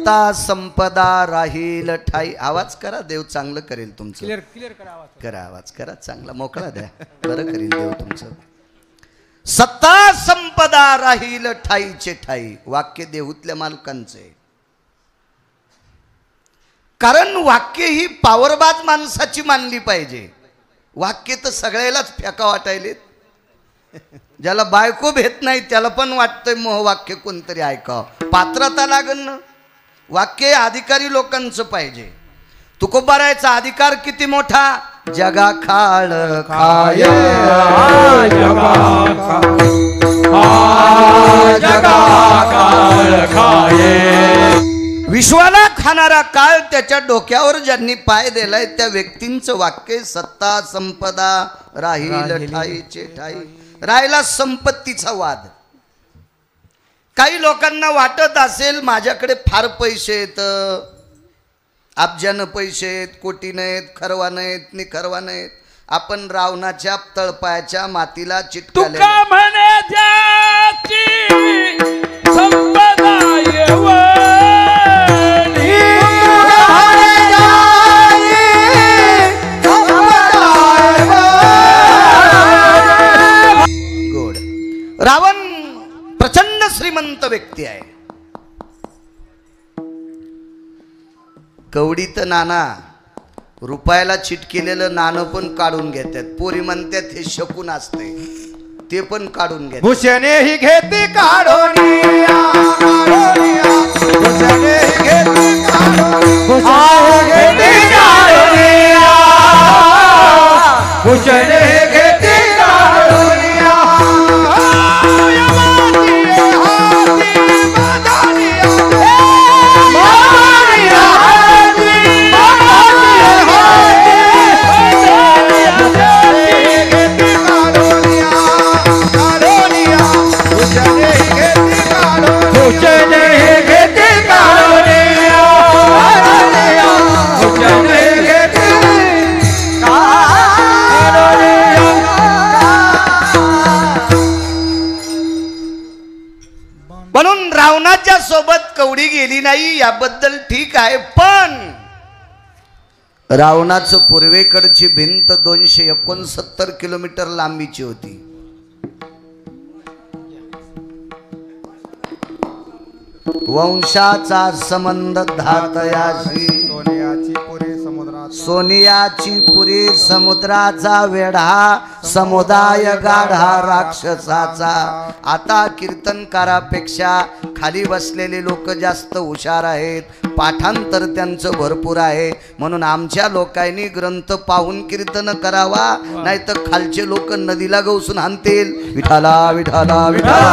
सत्ता संपदा राहील ठाई. आवाज करा, देव चांगलं करेल तुमचं. क्लिअर करा आवाज. करा आवाज करा, चांगला मोकळा द्या, बरं करेल देव तुमचं. सत्ता संपदा राहील ठाईचे ठाई. वाक्य देहूतल्या मालकांचे. कारण वाक्य ही पावरबाज माणसाची मानली पाहिजे. वाक्य तर सगळ्यालाच फेका वाटायलेत. ज्याला बायको भेट नाही त्याला पण वाटतंय मोहवाक्य कोणतरी ऐकावं. पात्रता लागन ना. वाक्य अधिकारी लोकांचं पाहिजे. तुकोबारायचा अधिकार किती मोठा. जगा खाळ खाय विश्वाला खाणारा काळ त्याच्या डोक्यावर ज्यांनी पाय दिलाय त्या व्यक्तींचं वाक्य सत्ता संपदा राहील ठाईचे ठाई. राहिला संपत्तीचा वाद. काही लोकांना वाटत असेल माझ्याकडे फार पैसे आहेत, अब्जानं पैसे आहेत, कोटी नाहीत, खरवा नाहीत, निखरवा नाहीत. आपण रावणाच्या तळपायाच्या मातीला चिटकाले. तुका म्हणे ज्याची संपदा येवली. गोड. रावण प्रचंड श्रीमंत व्यक्ती आहे. कवडीत नाना रुपयाला चिटकेलेलं नाणं पण काढून घेतात. पोरी म्हणतात हे शकून असते, ते पण काढून घेतात. भूषणे ही घेते काढून, भूषणे ही घेते काढून, भूषणे ही घेते काढून. म्हणून रावणाच्या सोबत कवडी गेली नाही याबद्दल ठीक आहे. पण रावणाचं पूर्वेकडची भिंत 269 किलोमीटर लांबीची होती. वंशाचा संबंध धातयाशी. सोनियाची पुरी समुद्राचा वेढा, समुदाय गाढा राक्षसाचा. आता कीर्तनकारापेक्षा खाली बसलेले लोक जास्त हुशार आहेत. पाठांतर त्यांचं भरपूर आहे. म्हणून आमच्या लोकांनी ग्रंथ पाहून कीर्तन करावा, नाही तर खालचे लोक नदीला गवसून हाणतील. विठाला विठाला विठाला.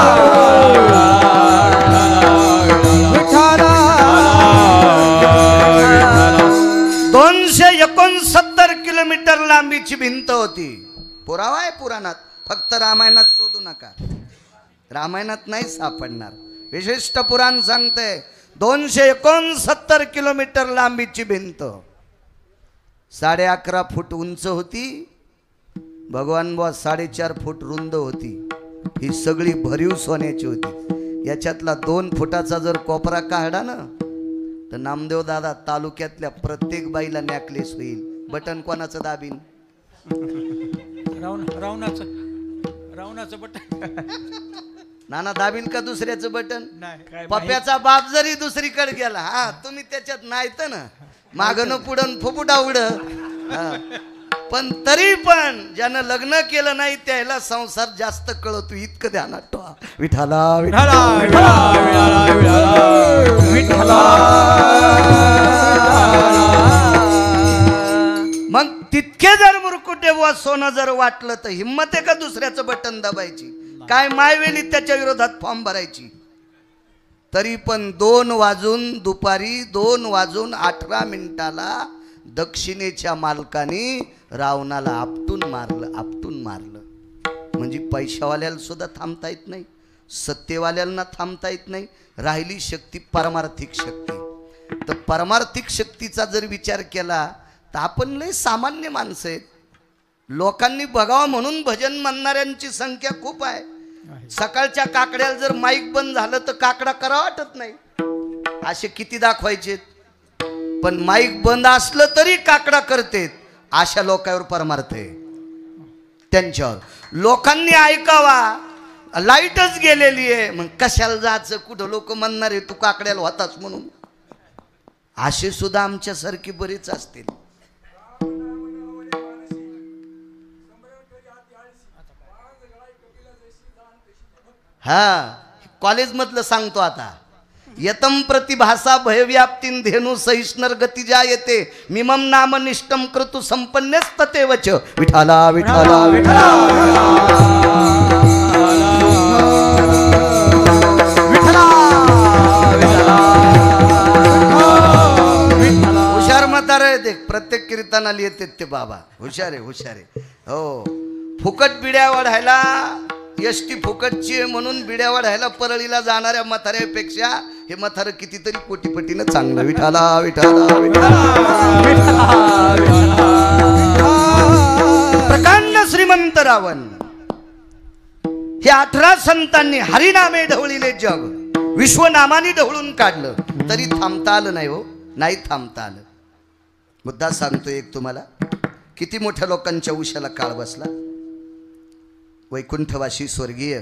269 किलोमीटर लांबीची भिंत होती. पुरावा आहे पुराणात, फक्त रामायणात शोधू नका. रामायणात नाही सापडणार. विशिष्ट पुराण सांगते 269 किलोमीटर लांबीची भिंत, 11.5 फूट उंच होती. भगवान बुवा 4.5 फूट रुंद होती. ही सगळी भरीव सोन्याची होती. याच्यातला 2 फुटाचा जर कोपरा काढला ना तर नामदेव दादा तालुक्यातल्या प्रत्येक बाईला नेकलेस होईल. बटन कोणाचं दाबीन? रावणाचं बटन. नाना दाबील का दुसऱ्याचं बटन? नाही. पप्प्याचा बाप जरी दुसरीकडे गेला, हा तुम्ही त्याच्यात नाहीत ना, मागणं पुढं फुफुटा उड. पण तरी पण ज्यानं लग्न केलं नाही त्याला संसार जास्त कळतो. इतकं ध्यानात ठेवा. विठाला विठाला विठाला. मग तितके जर मुरकुटे बुवा सोनं जर वाटलं तर हिम्मत आहे का दुसऱ्याचं बटन दाबायची? काय मायवेली त्याच्या विरोधात फॉर्म भरायची? तरी पण 2 वाजून दुपारी 2:18 दक्षिणेच्या मालकाने रावणाला आपटून मारलं. म्हणजे पैशावाल्याला सुद्धा थांबता येत नाही, सत्तेवाल्यांना थांबता येत नाही. राहिली शक्ती परमार्थिक शक्ती. तर परमार्थिक शक्तीचा जर विचार केला तर आपण लय सामान्य माणसं आहेत. लोकांनी बघावं म्हणून भजन म्हणणाऱ्यांची संख्या खूप आहे. सकाळच्या काकड्याला जर माईक बंद झालं तर काकडा करा वाटत नाही. असे किती दाखवायचे, पण माईक बंद असलं तरी काकडा करतेत. अशा लोकांवर परमार्थ आहे त्यांच्यावर. लोकांनी ऐकावा, लाईटच गेलेली आहे, मग कशाला जायचं, कुठं लोक म्हणणार आहे तू काकड्याला होताच म्हणून. असे सुद्धा आमच्यासारखी बरीच असतील. हा कॉलेजमधलं सांगतो आता. यतम प्रतिभासा भयव्याप्तीन धेनु सहिष्णर गतिजा येते मिमम नाम निष्ठम कृतु संपन्नेस्ततेवच. विठाला विठाला विठाला हुशार म्हातारे देख, प्रत्येक कीर्तनाला येते ते बाबा. हुशार आहे हुशार आहे. हो, फुकट बिड्या वाढायला, एसटी फुकटची आहे म्हणून बिड्या वाढायला परळीला जाणाऱ्या म्हाताऱ्यापेक्षा हे म्हातारं कितीतरी कोटीपटीनं चांगलं. विठाला विठाला प्रकांड श्रीमंत रावण हे 18 संतांनी हरिनामे ढवळीले जग, विश्वनामाने ढवळून काढलं, तरी थांबता आलं नाही. हो, नाही थांबता आलं. मुद्दा सांगतो एक तुम्हाला, किती मोठ्या लोकांच्या उशाला काळ बसला. वैकुंठवासी स्वर्गीय,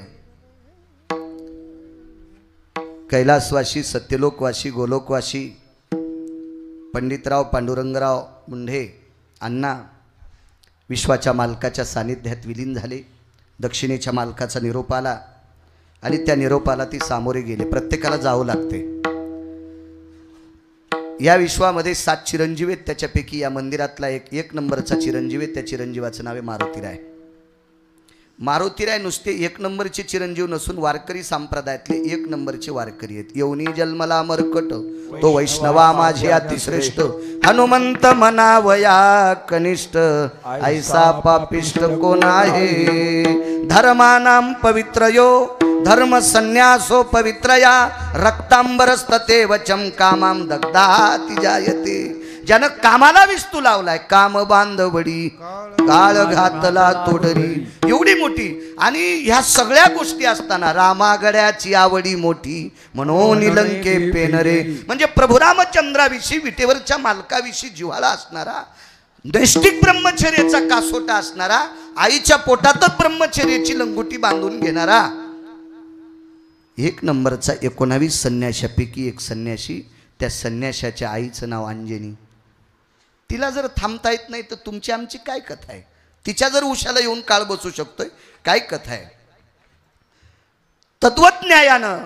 कैलासवासी, सत्यलोकवासी, गोलोकवासी पंडितराव पांडुरंगराव मुंढे अण्णा विश्वाच्या मालकाच्या सानिध्यात विलीन झाले. दक्षिणेच्या मालकाचा निरोप आला आणि त्या निरोपाला ती सामोरे गेले. प्रत्येकाला जावं लागते. या विश्वामध्ये 7 चिरंजीव आहेत. त्याच्यापैकी या मंदिरातला एक नंबरचा चिरंजीव आहे. त्या चिरंजीवाचं नाव आहे मारुतीराय. मारुतीराय नुसते 1 नंबरचे चिरंजीव नसून वारकरी संप्रदायातले 1 नंबरचे वारकरी आहेत. येऊनी जन्मला मरकट तो वैष्णवा माझे अतिश्रेष्ठ, हनुमंत म्हणावया कनिष्ठ, ऐसा पापिष्ट कोण आहे. धर्मानाम पवित्रयो धर्म संन्यासो पवित्रया, रक्तांबरस्तते वचम कामाम दग्धाति जायते. ज्यानं कामाला विस्तू लावलाय, काम बांधवडी काळ घातला तोडरी. एवढी मोठी, आणि ह्या सगळ्या गोष्टी असताना रामागड्याची आवडी मोठी म्हणून लंके पेनरे. म्हणजे प्रभू रामचंद्राविषयी, विटेवरच्या मालकाविषयी जिव्हाळा असणारा, नैष्टिक ब्रह्मचर्याचा कासोटा असणारा, आईच्या पोटातच ब्रह्मचर्याची लंगोटी बांधून घेणारा 1 नंबरचा 19 संन्याशापैकी एक संन्याशी. त्या संन्याशाच्या आईचं नाव अंजनी. तिला जर थांबता येत नाही तर तुमची आमची काय कथा आहे. तिच्या जर उशाला येऊन काळ बसू शकतोय, काय कथा आहे. तत्वज्ञायानं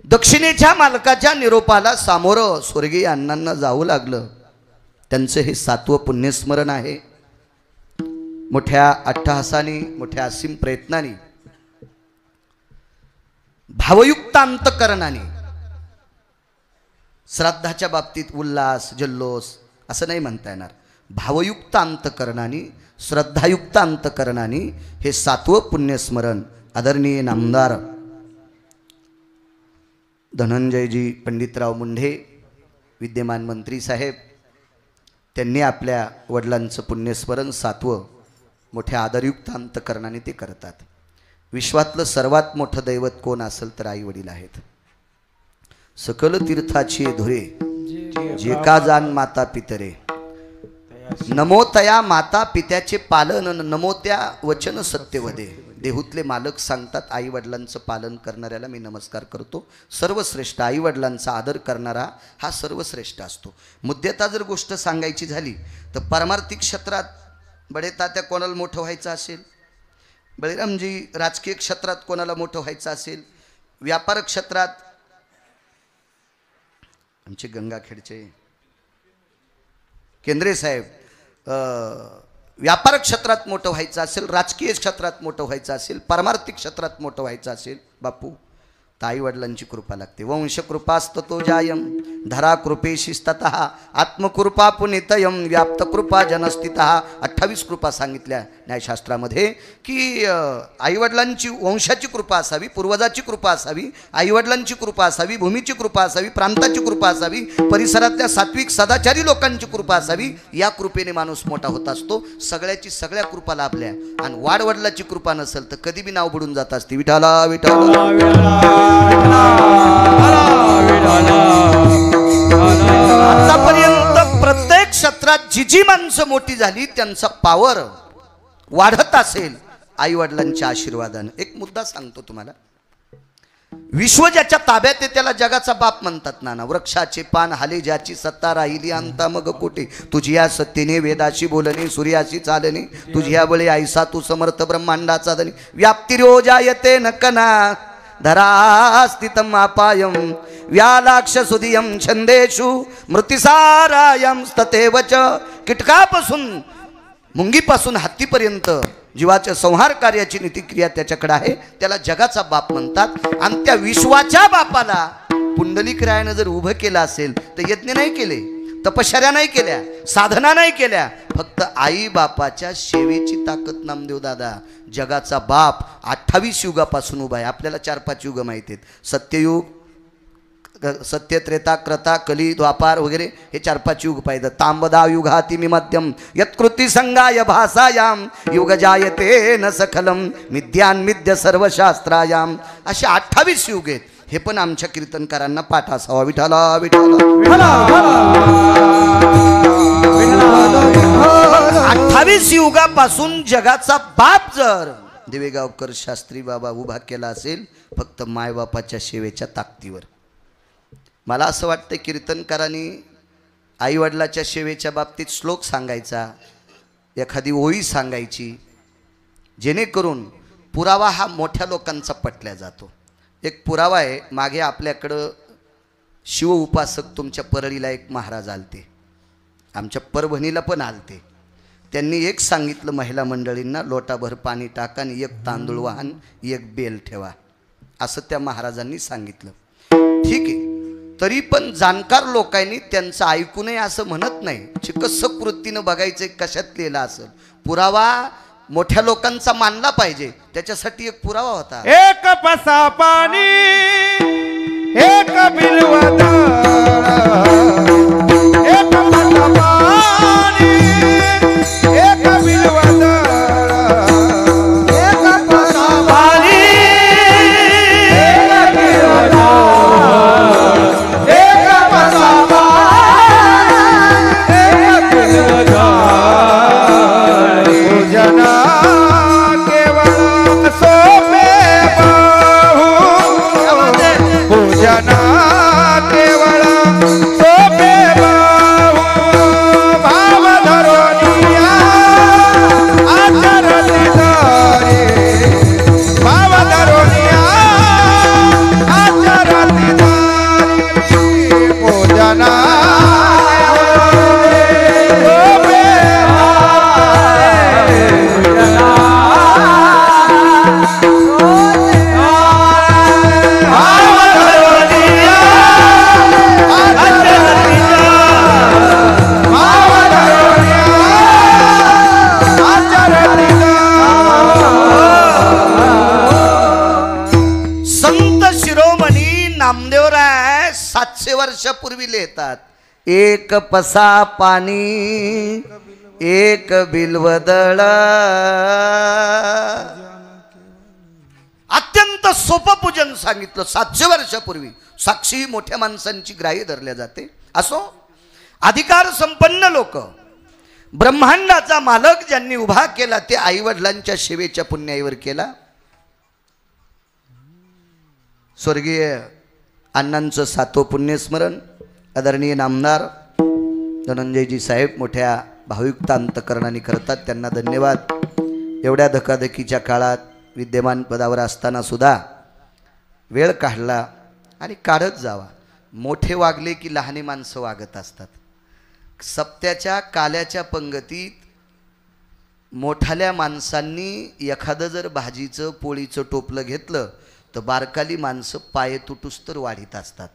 दक्षिणेच्या मालकाच्या निरोपाला सामोरं स्वर्गीय अण्णांना जावं लागलं. त्यांचं हे 7वं पुण्यस्मरण आहे. मोठ्या अट्टहासाने, मोठ्या असीम प्रयत्नाने, भावयुक्त अंतकरणाने, श्राद्धाच्या बाबतीत उल्हास जल्लोष असं नाही म्हणता येणार. भावयुक्त अंतकरणाने, श्रद्धायुक्त अंतकरणाने हे 7वं पुण्यस्मरण आदरणीय नामदार धनंजयजी पंडितराव मुंढे विद्यमान मंत्री साहेब, त्यांनी आपल्या वडिलांचं पुण्यस्मरण 7वं मोठ्या आदरयुक्त अंतकरणाने ते करतात. विश्वातलं सर्वात मोठं दैवत कोण असेल तर आई वडील आहेत. सकल तीर्थाची धुरे जे का जाण माता पितरे, नमो तया माता पित्याचे पालन, नमो त्या वचन सत्यवदे. देहूतले मालक सांगतात, आई वडिलांचं पालन करणाऱ्याला मी नमस्कार करतो. सर्वश्रेष्ठ आई वडिलांचा आदर करणारा हा सर्वश्रेष्ठ असतो. मुद्द्याता जर गोष्ट सांगायची झाली तर पारमार्थिक क्षेत्रात बडे तात्या कोणाला मोठं व्हायचं असेल, बळीरामजी राजकीय क्षेत्रात कोणाला मोठं व्हायचं असेल, व्यापार क्षेत्रात आमचे गंगाखेडचे केंद्रे साहेब, व्यापार क्षेत्रात मोठं व्हायचं असेल, राजकीय क्षेत्रात मोठं व्हायचं असेल, पारमार्थिक क्षेत्रात मोठं व्हायचं असेल बापू, तर आई वडिलांची कृपा लागते. वंश कृपास्ततो जायम धरा कृपेशिस्ततः आत्मकृपा पुनितयम व्याप्त कृपा जनस्थितः. 28 कृपा सांगितल्या न्यायशास्त्रामध्ये की आईवडिलांची वंशाची कृपा असावी, पूर्वजाची कृपा असावी, आईवडिलांची कृपा असावी, भूमीची कृपा असावी, प्रांताची कृपा असावी, परिसरातल्या सात्विक सदाचारी लोकांची कृपा असावी. या कृपेने माणूस मोठा होत असतो. सगळ्या कृपा लाभल्या आणि वाडवडिलाची कृपा नसेल तर कधी बी नाव बुडून जात असते. विठाला विठाला जी माणसं मोठी झाली त्यांचा पावर वाढत असेल आई वडिलांच्या आशीर्वादाने. एक मुद्दा सांगतो तुम्हाला. विश्व ज्याच्या ताब्यात आहे त्याला जगाचा बाप म्हणतात नाना. वृक्षाचे पान हाले ज्याची सत्ता राहिली अंता मग कोठे. तुझी या सत्तेने वेदाशी बोलणे सूर्याशी चालणे. तुझी या बळे ऐसा तू समर्थ ब्रह्मांडाचा धनी. व्याप्तिरोजायते नकना धरा स्थितम अपायम व्यालाक्ष सुधियम छंदेषु मृतिसारायम स्ततेवच. कीटकापासून मुंगीपासून हत्तीपर्यंत जीवाच्या संहार कार्याची नीतिक्रिया त्याच्याकडे आहे. त्याला जगाचा बाप म्हणतात. आणि त्या विश्वाच्या बापाला पुंडलिक रायानं जर उभं केलं असेल तर यज्ञ नाही केले, तपश्चर्या नाही केल्या, साधना नाही केल्या, फक्त आई बापाच्या सेवेची ताकद. नामदेव दादा जगाचा बाप 28 युगापासून उभा आहे. आपल्याला 4-5 युग माहिती आहेत. सत्ययुग, सत्य, त्रेता, क्रता, कली, द्वापार वगैरे हे 4-5 युग पाहिजे. तांबदा युगाति मध्यम यत्कृती संगाय भाषायाम युग जायते न सखलम मिद्यान्मिद्य सर्वशास्त्रायाम. असे 28 युग आहेत. हे पण आमच्या कीर्तनकारांना पाठ असावा. विठाला विठाला 28 युगापासून जगाचा बाप जर दिवेगावकर शास्त्री बाबा उभा केला असेल फक्त मायबापाच्या सेवेच्या ताकदीवर. मला असं वाटतं कीर्तनकारांनी आईवडिलाच्या सेवेच्या बाबतीत श्लोक सांगायचा, एखादी ओळी सांगायची, जेणेकरून पुरावा हा मोठ्या लोकांचा पटल्या जातो. एक पुरावा आहे. मागे आपल्याकडं शिव उपासक तुमच्या परळीला एक महाराज आलते, आमच्या परभणीला पण आलते. त्यांनी एक सांगितलं महिला मंडळींना, लोटाभर पाणी टाका आणि एक तांदूळ वाहन एक बेल ठेवा, असं त्या महाराजांनी सांगितलं. ठीक आहे. तरी पण जाणकार लोकांनी त्यांचं ऐकू नये असं म्हणत नाही. चिकित्सक वृत्तीनं बघायचं कशात लिहिलं असेल. पुरावा मोठ्या लोकांचा मानला पाहिजे. त्याच्यासाठी एक पुरावा होता. एक पसा पाणी एक बिलवद एक पसा पाणी एक बिलवद एक पसा पाणी एक बिलवद एक पसा पाणी एक बिलवद. पूजना केवळ सोपे बाहू पूजना केवळ सोपे बाहू भाव धरोनिया आचरती धरे भाव धरोनिया आचरती धरे पूजना नामदेवराय 700 वर्षापूर्वी लिहितात. एक पसा पाणी एक बिल्वदळ. अत्यंत सोपं पूजन सांगितलं 700 वर्षापूर्वी. साक्षी मोठ्या माणसांची ग्राह्य धरल्या जाते. असो, अधिकार संपन्न लोक, ब्रह्मांडाचा मालक ज्यांनी उभा केला ते आई वडिलांच्या सेवेच्या पुण्याईवर केला. स्वर्गीय अण्णांचं 7वं पुण्यस्मरण. आदरणीय नामदार धनंजयजी साहेब मोठ्या भावयुक्त अंतकरणाने करतात, त्यांना धन्यवाद. एवढ्या धकाधकीच्या काळात विद्यमान पदावर असताना सुद्धा वेळ काढला आणि काढत जावा. मोठे वागले की लहाने माणसं वागत असतात. सप्त्याच्या काल्याच्या पंगतीत मोठाल्या माणसांनी एखादं जर भाजीचं पोळीचं टोपलं घेतलं तर बारकाली माणसं पाय तुटूस तर वाढीत असतात.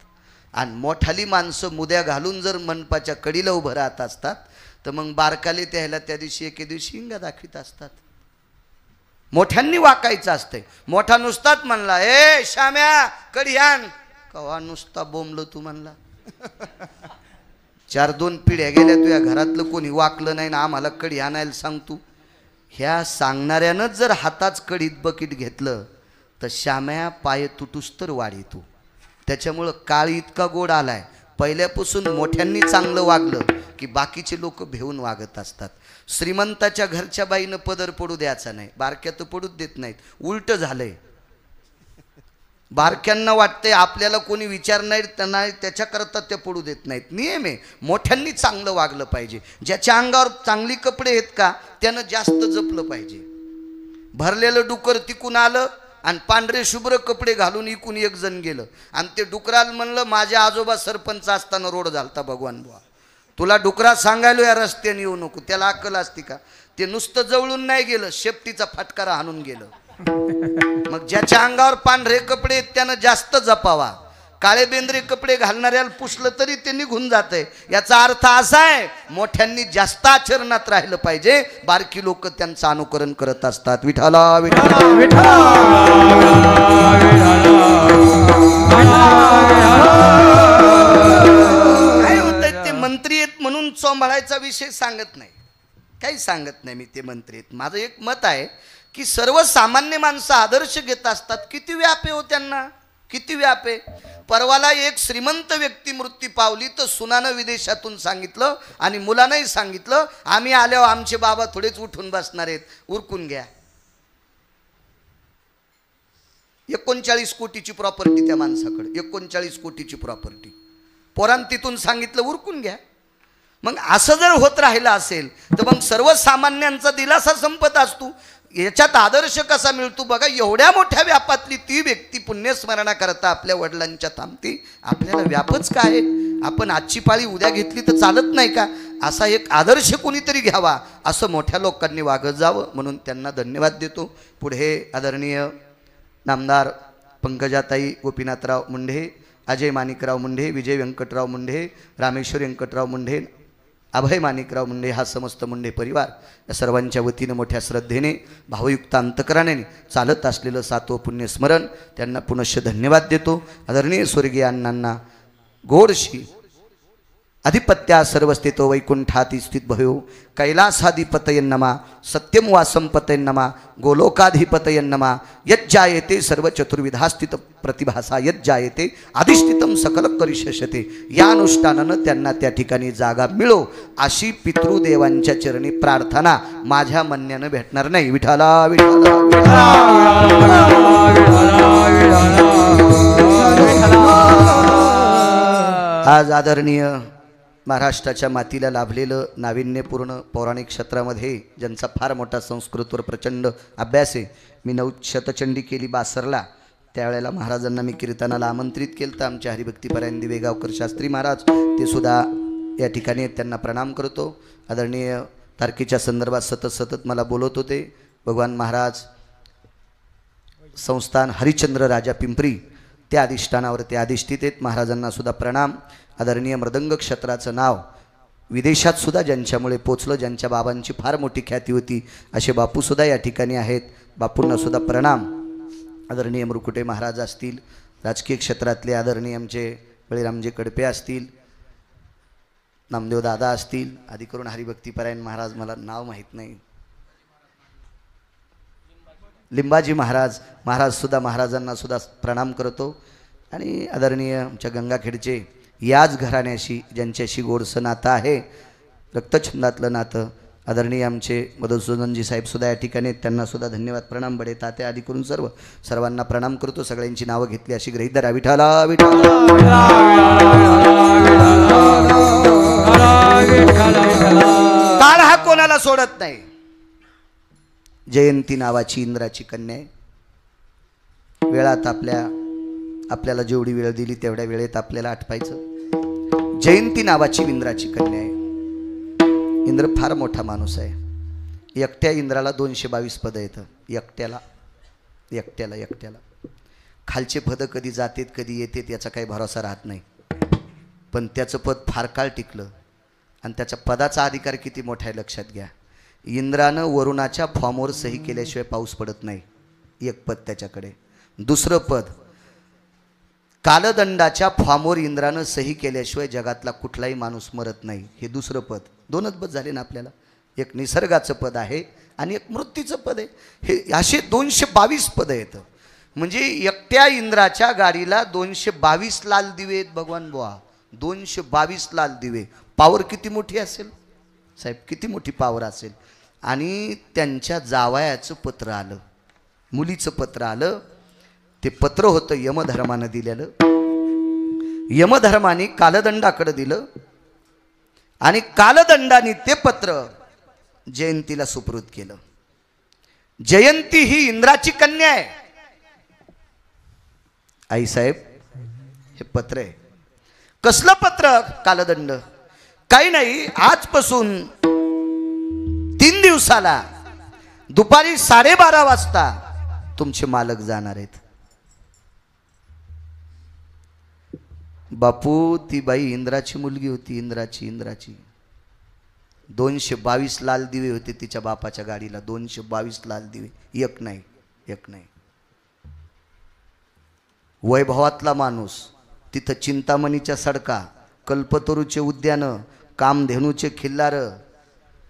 आणि मोठाली माणसं मुद्या घालून जर मंडपाच्या कडीला उभं राहत असतात तर मग बारकाली त्याला त्या दिवशी एके दिवशी हिंगा दाखवित असतात. मोठ्यांनी वाकायचं असतंय. मोठा नुसताच म्हणला, ए श्याम्या कडी आण, कवा नुसता बोंबलो तू म्हणला. 4-2 पिढ्या गेल्या तुझ्या घरातलं कोणी वाकलं नाही ना आम्हाला कडी आणायला सांगतो. ह्या सांगणाऱ्यानंच जर हाताच कडीत बकीट घेतलं तर श्याम्या पाय तुटूस तर वाढीतो. त्याच्यामुळं काळ इतका गोड आलाय. पहिल्यापासून मोठ्यांनी चांगलं वागलं की बाकीचे लोक भेऊन वागत असतात. श्रीमंताच्या घरच्या बाईनं पदर पडू द्यायचा नाही, बारक्या तर पडूच देत नाहीत. उलट झालंय, बारक्यांना वाटतंय आपल्याला कोणी विचारणार नाही त्याच्याकरता ते पडू देत नाहीत. नियम आहे, मोठ्यांनी चांगलं वागलं पाहिजे. ज्याच्या अंगावर चांगली कपडे आहेत का त्यानं जास्त जपलं पाहिजे. भरलेलं डुकर तिकून आलं आणि पांढरे शुभ्र कपडे घालून इकून एक जण गेलं आणि ते डुकराला म्हणलं माझ्या आजोबा सरपंच असताना रोड झालता भगवान बुवा, तुला डुकरा सांगायलो या रस्त्याने येऊ नको. त्याला अक्कल असती का? ते नुसतं जवळून नाही गेलं, शेपटीचा फटकारा हाणून गेलं. मग ज्याच्या अंगावर पांढरे कपडे आहेत त्यानं जास्त जपावा. काळे बेंद्रे कपडे घालणाऱ्याला पुसलं तरी ते निघून जाते. याचा अर्थ असा आहे मोठ्यांनी जास्त आचरणात राहिलं पाहिजे, बारकी लोक त्यांचं अनुकरण करत असतात. विठाला विठाला काय होत ते मंत्री आहेत म्हणून चोंबाळायचा विषय सांगत नाही, काही सांगत नाही मी. ते मंत्री आहेत, माझं एक मत आहे की सर्वसामान्य माणसं आदर्श घेत असतात. किती व्याप आहे हो त्यांना, किती व्याप आहे. परवाला एक श्रीमंत व्यक्ती मृत्यू पावली तर सुनानं विदेशातून सांगितलं आणि मुलानंही सांगितलं आम्ही आल्यावर आमचे बाबा थोडेच उठून बसणार आहेत, उरकून घ्या. 39 कोटीची प्रॉपर्टी त्या माणसाकडे, 39 कोटीची प्रॉपर्टी. पोरान तिथून सांगितलं उरकून घ्या. मग असं जर होत राहिलं असेल तर मग सर्वसामान्यांचा दिलासा संपत असतो. याच्यात आदर्श कसा मिळतो बघा. एवढ्या मोठ्या व्यापातली ती व्यक्ती पुण्यस्मरणा करता आपल्या वडिलांच्या थांबती, आपल्याला व्यापच काय. आपण आजची पाळी उद्या घेतली तर चालत नाही का? असा एक आदर्श कोणीतरी घ्यावा, असं मोठ्या लोकांनी वागत जावं, म्हणून त्यांना धन्यवाद देतो. पुढे आदरणीय नामदार पंकजाताई गोपीनाथराव मुंढे, अजय माणिकराव मुंढे, विजय व्यंकटराव मुंढे, रामेश्वर व्यंकटराव मुंढे, अभय माणिकराव मुंढे, हा समस्त मुंढे परिवार या सर्वांच्या वतीनं मोठ्या श्रद्धेने भावयुक्त अंतकरणाने चालत असलेलं 7वं पुण्यस्मरण त्यांना पुनश्च धन्यवाद देतो. आदरणीय स्वर्गीय अण्णांना गोडशी अधिपत्या सर्वस्थितो वैकुंठाती स्थित भयो कैलासाधिपतयन्नमा सत्यम वासंपतयन्नमा गोलोकाधिपतयन्नमा यज्जायते सर्व चतुर्विधा स्थित प्रतिभासा यज्जायते अधिष्ठितम सकल करिष्यते. या अनुष्ठानानं त्यांना त्या ठिकाणी जागा मिळो अशी पितृदेवांच्या चरणी प्रार्थना माझ्या म्हणण्यानं भेटणार नाही. विठाला विठाला आज आदरणीय महाराष्ट्राच्या मातीला लाभलेलं नाविन्यपूर्ण पौराणिक क्षेत्रामध्ये ज्यांचा फार मोठा संस्कृतवर प्रचंड अभ्यास आहे. मी 9 शतचंडी केली बासरला, त्यावेळेला महाराजांना मी कीर्तनाला आमंत्रित केलं तर आमचे हरिभक्तीपरायण दिवेगावकर शास्त्री महाराज ते सुद्धा या ठिकाणी त्यांना प्रणाम करतो. आदरणीय तारखेच्या संदर्भात सतत मला बोलत होते. भगवान महाराज संस्थान हरिश्चंद्र राजा पिंपरी त्या अधिष्ठानावर ते अधिष्ठित आहेत. महाराजांना सुद्धा प्रणाम. आदरणीय मृदंग क्षेत्राचं नाव विदेशात सुद्धा ज्यांच्यामुळे पोचलं, ज्यांच्या बाबांची फार मोठी ख्याती होती असे बापूसुद्धा या ठिकाणी आहेत. बापूंना सुद्धा प्रणाम. आदरणीय मुरकुटे महाराज असतील, राजकीय क्षेत्रातले आदरणीय आमचे बळीरामजी कडपे असतील, नामदेव दादा असतील, आदी करून हरिभक्तीपरायण महाराज, मला नाव माहीत नाही, लिंबाजी महाराज सुद्धा, महाराजांना सुद्धा प्रणाम करतो. आणि आदरणीय आमच्या गंगाखेडचे याच घराण्याशी ज्यांच्याशी गोडसं नातं आहे, रक्तछंदातलं नातं, आदरणीय आमचे मधुसूदनजी साहेब सुद्धा या ठिकाणी, त्यांना सुद्धा धन्यवाद प्रणाम. बडे तात्या आदी करून सर्वांना प्रणाम करतो. सगळ्यांची नावं घेतली अशी गृहीत धरा. विठाला विठाला काळ हा कोणाला सोडत नाही. जयंती नावाची इंद्राची कन्या आहे. वेळात आपल्याला जेवढी वेळ दिली तेवढ्या वेळेत आपल्याला आटपायचं. जयंती नावाची इंद्राची कन्या आहे. इंद्र फार मोठा माणूस आहे. एकट्या इंद्राला 222 पदं येतं. एकट्याला खालचे पदं कधी जातेत कधी येतेत याचा काही भरोसा राहत नाही. पण त्याचं पद फार काळ टिकलं आणि त्याच्या पदाचा अधिकार किती मोठा आहे लक्षात घ्या. इंद्रानं वरुणाच्या फॉर्मवर सही केल्याशिवाय पाऊस पडत नाही. एक पद त्याच्याकडे. दुसरं पद, कालदंडाच्या फॉर्मवर इंद्रानं सही केल्याशिवाय जगातला कुठलाही माणूस मरत नाही. हे दुसरं पद. 2च पद झाले ना आपल्याला. एक निसर्गाचं पद आहे आणि एक मृत्यूचं पद आहे. हे असे 222 पदं येतं. म्हणजे एकट्या इंद्राच्या गाडीला 222 लाल दिवे आहेत भगवान बुवा. 222 लाल दिवे. पावर किती मोठी असेल साहेब, किती मोठी पावर असेल. आणि त्यांच्या जावयाचं पत्र आलं, मुलीचं पत्र आलं. ते पत्र होतं यमधर्मानं दिलेलं. यमधर्माने कालदंडाकडे दिलं आणि कालदंडाने ते पत्र जयंतीला सुपूर्द केलं. जयंती ही इंद्राची कन्या आहे. आई साहेब, हे पत्र आहे. कसलं पत्र? कालदंड. काही नाही, आजपासून 3 दिवसाला दुपारी 12:30 वाजता तुमचे मालक जाणार आहेत. बापू, ती बाई इंद्राची मुलगी होती. इंद्राची 222 लाल दिवे होते तिच्या बापाच्या गाडीला. 222 लाल दिवे, एक नाही. वैभवातला माणूस. तिथं चिंतामणीच्या सडका, कल्पतरूचे उद्यान, कामधेनूचे खिल्लार.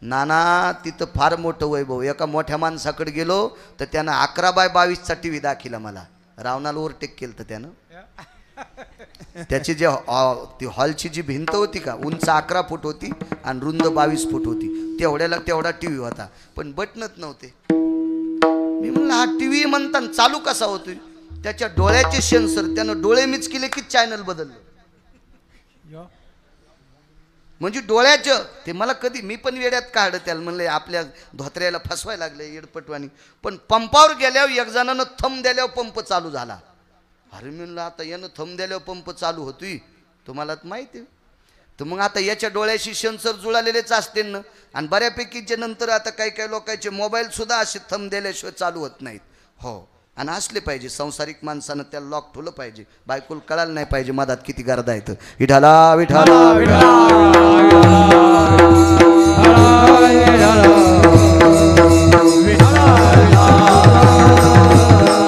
नाना, तिथं फार मोठं वैभव. एका मोठ्या माणसाकडे गेलो तर त्यानं 11x22चा टीव्ही दाखिला मला. रावणाला ओव्हरटेक केलं तर त्यानं. त्याची जे ती हॉलची जी भिंत होती का, उंच 11 फूट होती आणि रुंद 22 फूट होती. तेवढ्याला तेवढा टीव्ही होता, पण बटनच नव्हते. मी म्हणलं हा टीव्ही म्हणताना चालू कसा होतोय? त्याच्या डोळ्याचे सेन्सर, त्यानं डोळे मिच केले की चॅनल बदललं. म्हणजे डोळ्याचं ते मला कधी, मी पण वेड्यात काढलं त्याला. म्हणलं आपल्या धोत्र्याला फसवायला लागले येडपटवाणी. पण पंपावर गेल्यावर एक जणानं थंब दिल्यावर पंप चालू झाला. अरे म्हणलं आता यानं थंब दिल्यावर पंप चालू होतोय, तुम्हाला माहिती आहे. तर मग आता याच्या डोळ्याशी सेन्सर जुळालेलेच असते ना. आणि बऱ्यापैकी जे नंतर आता काही लोकांचे मोबाईल सुद्धा असे थंब दिल्याशिवाय चालू होत नाहीत. हो, आणि असले पाहिजे. संसारिक माणसानं त्याला लॉक ठेवलं पाहिजे. बायकोला कळायला नाही पाहिजे मधात किती गर्दा येतं. विठाला विठाला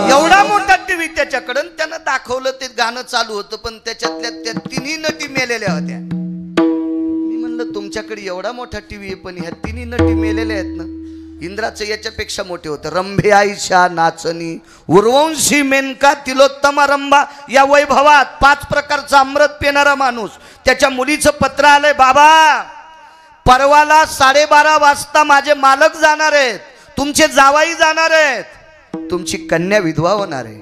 एवढा मोठा टीव्ही त्याच्याकडं. त्यानं दाखवलं ते गाणं चालू होतं, पण त्याच्यातल्या त्या 3 नटी मेलेल्या होत्या. मी म्हणलं तुमच्याकडे एवढा मोठा टीव्ही आहे, पण ह्या 3 नटी मेलेल्या आहेत ना. इंद्राचं याच्यापेक्षा मोठे होतं. रंभे आईशा नाचनी, उर्वंशी मेनका, तिलोत्तमा रंभा. या वैभवात 5 प्रकारचा अमृत पिणारा माणूस. त्याच्या मुलीचं पत्र आलंय, बाबा परवाला 12:30 वाजता माझे मालक जाणार आहेत, तुमचे जावाई जाणार आहेत, तुमची कन्या विधवा होणार आहे.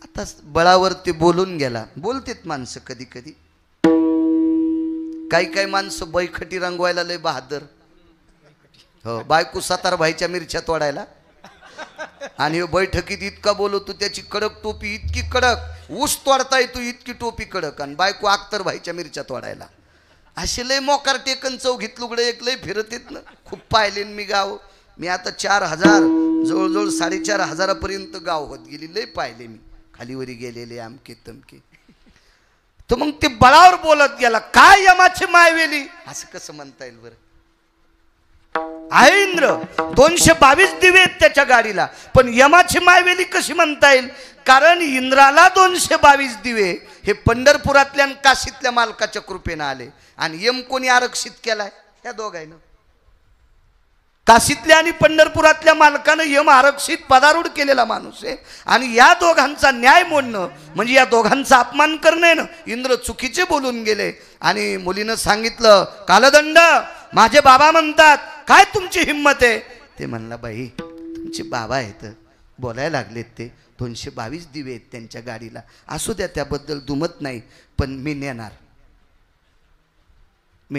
आता बळावर ते बोलून गेला. बोलतेत माणसं कधी कधी. काही माणसं बैखटी रंगवायला लय बहादर. हो, बायको सतारभाईच्या मिरच्या तोडायला. आणि बैठकीत इतका बोलतो, त्याची कडक टोपी इतकी कडक, ऊस तोडता येतो इतकी टोपी कडक, आणि बायको अख्तरभाईच्या मिरच्या तोडायला. असे लय मोकार टेकन चौघीत लुगडे एक लय फिरत येत ना. खूप पाहिले मी गाव. मी आता 4,000 जवळजवळ 4,500 गाव होत गेली. लय पाहिले मी, खालीवरी गेलेले अमके तमके. तर मग ते बळावर बोलत गेला, काय यमाची मायवेली. असं कसं म्हणता येईल बरं? आहे इंद्र, 222 दिवे आहेत त्याच्या गाडीला, पण यमाची मायवेली कशी म्हणता येईल? कारण इंद्राला 222 दिवे हे पंढरपुरातल्या आणि काशीतल्या मालकाच्या कृपेनं आले. आणि यम कोणी आरक्षित केलाय? या दोघांना. काशीतल्या आणि पंढरपुरातल्या मालकानं यम आरक्षित पदारूढ केलेला माणूस आहे. आणि या दोघांचा न्याय मोडणं म्हणजे या दोघांचा अपमान करणे ना. इंद्र चुकीचे बोलून गेले. आणि मुलीनं सांगितलं, कालदंड माझे बाबा म्हणतात, काय तुमची हिंमत आहे? ते म्हणला, बाई तुमचे बाबा आहेत, बोलायला लागलेत. ते 222 दिवे आहेत त्यांच्या गाडीला. असू द्या, त्याबद्दल दुमत नाही, पण मी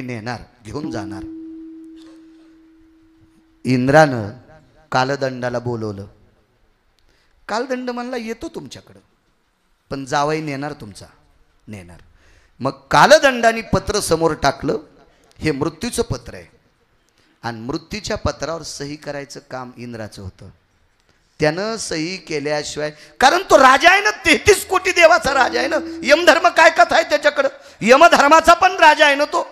नेणार, घेऊन जाणार. इंद्रानं कालदंडाला बोलवलं. कालदंड म्हणला, येतो तुमच्याकडं, पण जावई नेणार तुमचा, नेणार. मग कालदंडाने पत्र समोर टाकलं. हे मृत्यूचं पत्र आहे. आणि मृत्यूच्या पत्रावर सही करायचं काम इंद्राचं होतं. त्यानं सही केल्याशिवाय, कारण तो राजा आहे ना, 33 कोटी देवाचा राजा आहे ना. यमधर्म काय कथा आहे त्याच्याकडं? यमधर्माचा पण राजा आहे ना तो.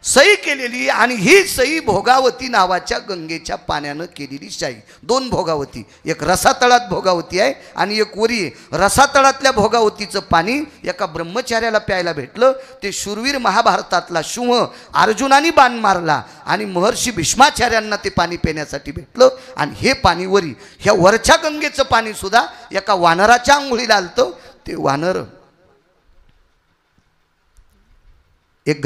सही केलेली. आणि ही सही भोगावती नावाच्या गंगेच्या पाण्यानं केलेली शाही. 2 भोगावती, एक रसातळात भोगावती आहे आणि एक वरी आहे. रसातळातल्या भोगावतीचं पाणी एका ब्रह्मचार्याला प्यायला भेटलं. ते शूरवीर महाभारतातला सिंह अर्जुनाने बाण मारला आणि महर्षी भीष्माचार्यांना ते पाणी पिण्यासाठी भेटलं. आणि हे पाणी वरी, ह्या वरच्या गंगेचं पाणी सुद्धा एका वानराच्या आंघोळीला आलतं. ते वानर एक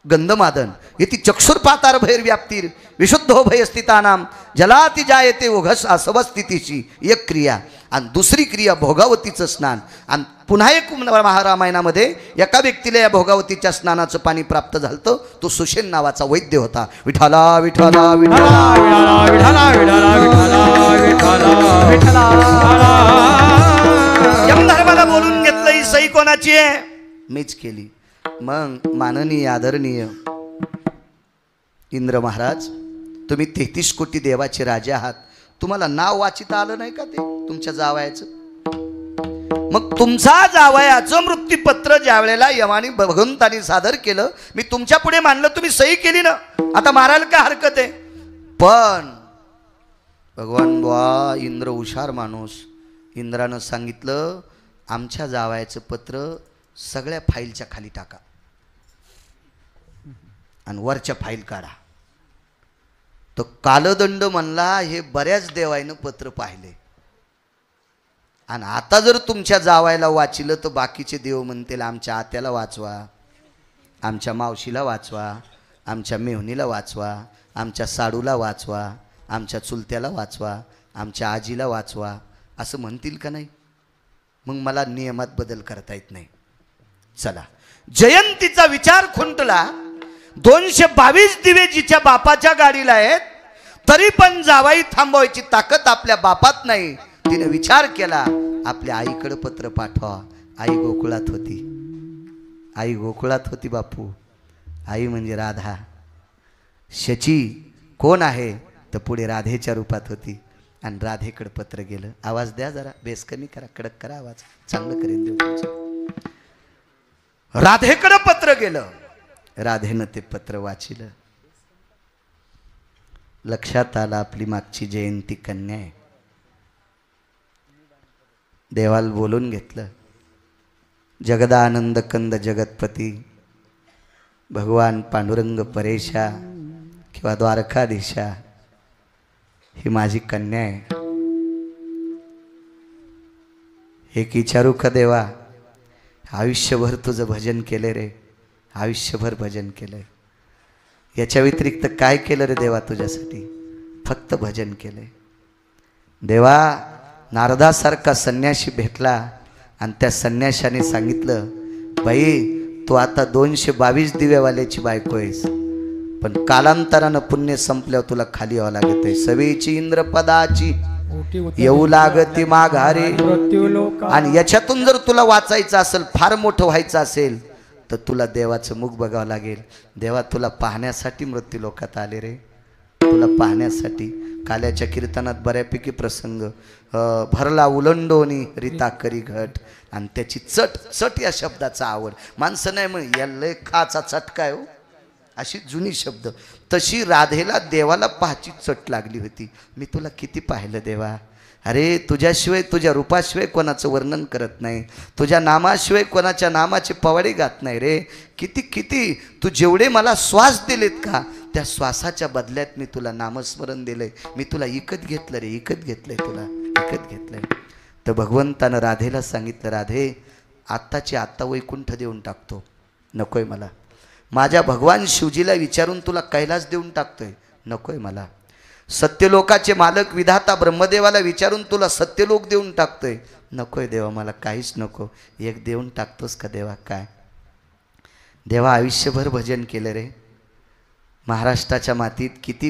गंधमादन इति चक्षुर्पातार भैर्व्याप्तीर विशुद्धो भयस्थितानाम जलाति जायते ओघस असवस्थितीची एक क्रिया आणि दुसरी क्रिया भोगावतीचं स्नान. आणि पुन्हा एक महारामायणामध्ये एका व्यक्तीला या भोगावतीच्या स्नानाचं पाणी प्राप्त झालं. तो सुषेण नावाचा वैद्य होता. विठाला विठाला विठाला यमधर्माला बोलून घेतलं. ही सही कोणाची आहे? मीच केली. मग माननीय आदरणीय इंद्र महाराज, तुम्ही 33 कोटी देवाचे राजे आहात. तुम्हाला नाव वाचिता आलं नाही का ते तुमच्या जावयाचं? मग तुमचा जावयाचं मृत्यूपत्र ज्या वेळेला यमानी भगवंतानी सादर केलं, मी तुमच्या पुढे मांडलं, तुम्ही सही केली ना, आता मारायला काय हरकत आहे? पण भगवान बुवा इंद्र हुशार माणूस, इंद्रानं सांगितलं आमच्या जावयाचं पत्र सगळ्या फाईलच्या खाली टाका आणि वरच्या फाईल काढा. तो कालदंड म्हणला हे बऱ्याच देवाईनं पत्र पाहिले आणि आता जर तुमच्या जावायला वाचिलं तर बाकीचे देव म्हणतील आमच्या आत्याला वाचवा, आमच्या मावशीला वाचवा, आमच्या मेहुणीला वाचवा, आमच्या साडूला वाचवा, आमच्या चुलत्याला वाचवा, आमच्या आजीला वाचवा, असं म्हणतील का नाही? मग मला नियमात बदल करता येत नाही. चला, जयंतीचा विचार खुंटला. 222 दिवे जिच्या बापाच्या गाडीला आहेत, तरी पण जावाई थांबवायची ताकद आपल्या बापात नाही. तिने विचार केला आपल्या आईकडे पत्र पाठवा. आई गोकुळात होती, आई गोकुळात होती बापू. आई म्हणजे राधा. शची कोण आहे तर पुढे राधेच्या रूपात होती आणि राधेकडे पत्र गेलं. आवाज द्या जरा, बेस कमी करा, कडक करा आवाज, चांगलं करेन देव तुमचं. राधेकडे पत्र गेलं. राधेनं ते पत्र वाचिलं. लक्षात आलं आपली मागची जयंती कन्या आहे. देवाला बोलून घेतलं. जगदानंद कंद जगतपती भगवान पांडुरंग परेशा किंवा द्वारकाधीशा, ही माझी कन्या आहे. एक विचारू का देवा, आयुष्यभर तुझं भजन केलं रे, आयुष्यभर भजन केलंय. याच्या व्यतिरिक्त काय केलं रे देवा तुझ्यासाठी? फक्त भजन केलंय. देवा, नारदासारखा संन्यासी भेटला आणि त्या संन्याशाने सांगितलं, बाई तू आता 222 दिवेवाल्याची बायको आहेस, पण कालांतरानं पुण्य संपल्यावर तुला खाली यावं लागत आहे. सवेची इंद्रपदाची येऊ लागती माघारे. आणि याच्यातून जर तुला वाचायचं असेल, फार मोठं व्हायचं असेल, तर तुला देवाचं मुख बघावं लागेल. देवा तुला पाहण्यासाठी मृत्यू लोकात आले रे, तुला पाहण्यासाठी. काल्याच्या कीर्तनात बऱ्यापैकी प्रसंग भरला उलंडोनी रीता करी घट, आणि त्याची चट चट या शब्दाचा आवड. माणसं नाही म्हण या लय खाचा चटका हो, अशी जुनी शब्द. तशी राधेला देवाला पाहायची चट लागली होती. मी तुला किती पाहिलं देवा, अरे तुझ्याशिवाय, तुझ्या रूपाशिवाय कोणाचं वर्णन करत नाही, तुझ्या नामाशिवाय कोणाच्या नामाचे पवाडे गात नाही रे. किती किती तू जेवढे मला श्वास दिलेत का, त्या श्वासाच्या बदल्यात मी तुला नामस्मरण दिलंय. मी तुला इकत घेतलं रे, इकत घेतलंय, तुला इकत घेतलंय. तर भगवंतानं राधेला सांगितलं, राधे आत्ताची आत्ता वैकुंठ देऊन टाकतो, नकोय मला. माझ्या भगवान शिवजीला विचारून तुला कैलास देऊन टाकतोय, नकोय मला. सत्यलोकाचे मालक विधाता ब्रह्मदेवाला विचारून तुला सत्यलोक देऊन टाकतोय, नकोय देवा मला, काहीच नको. एक देऊन टाकतोस का देवा? काय देवा, आयुष्यभर भजन केलं रे. महाराष्ट्राच्या मातीत किती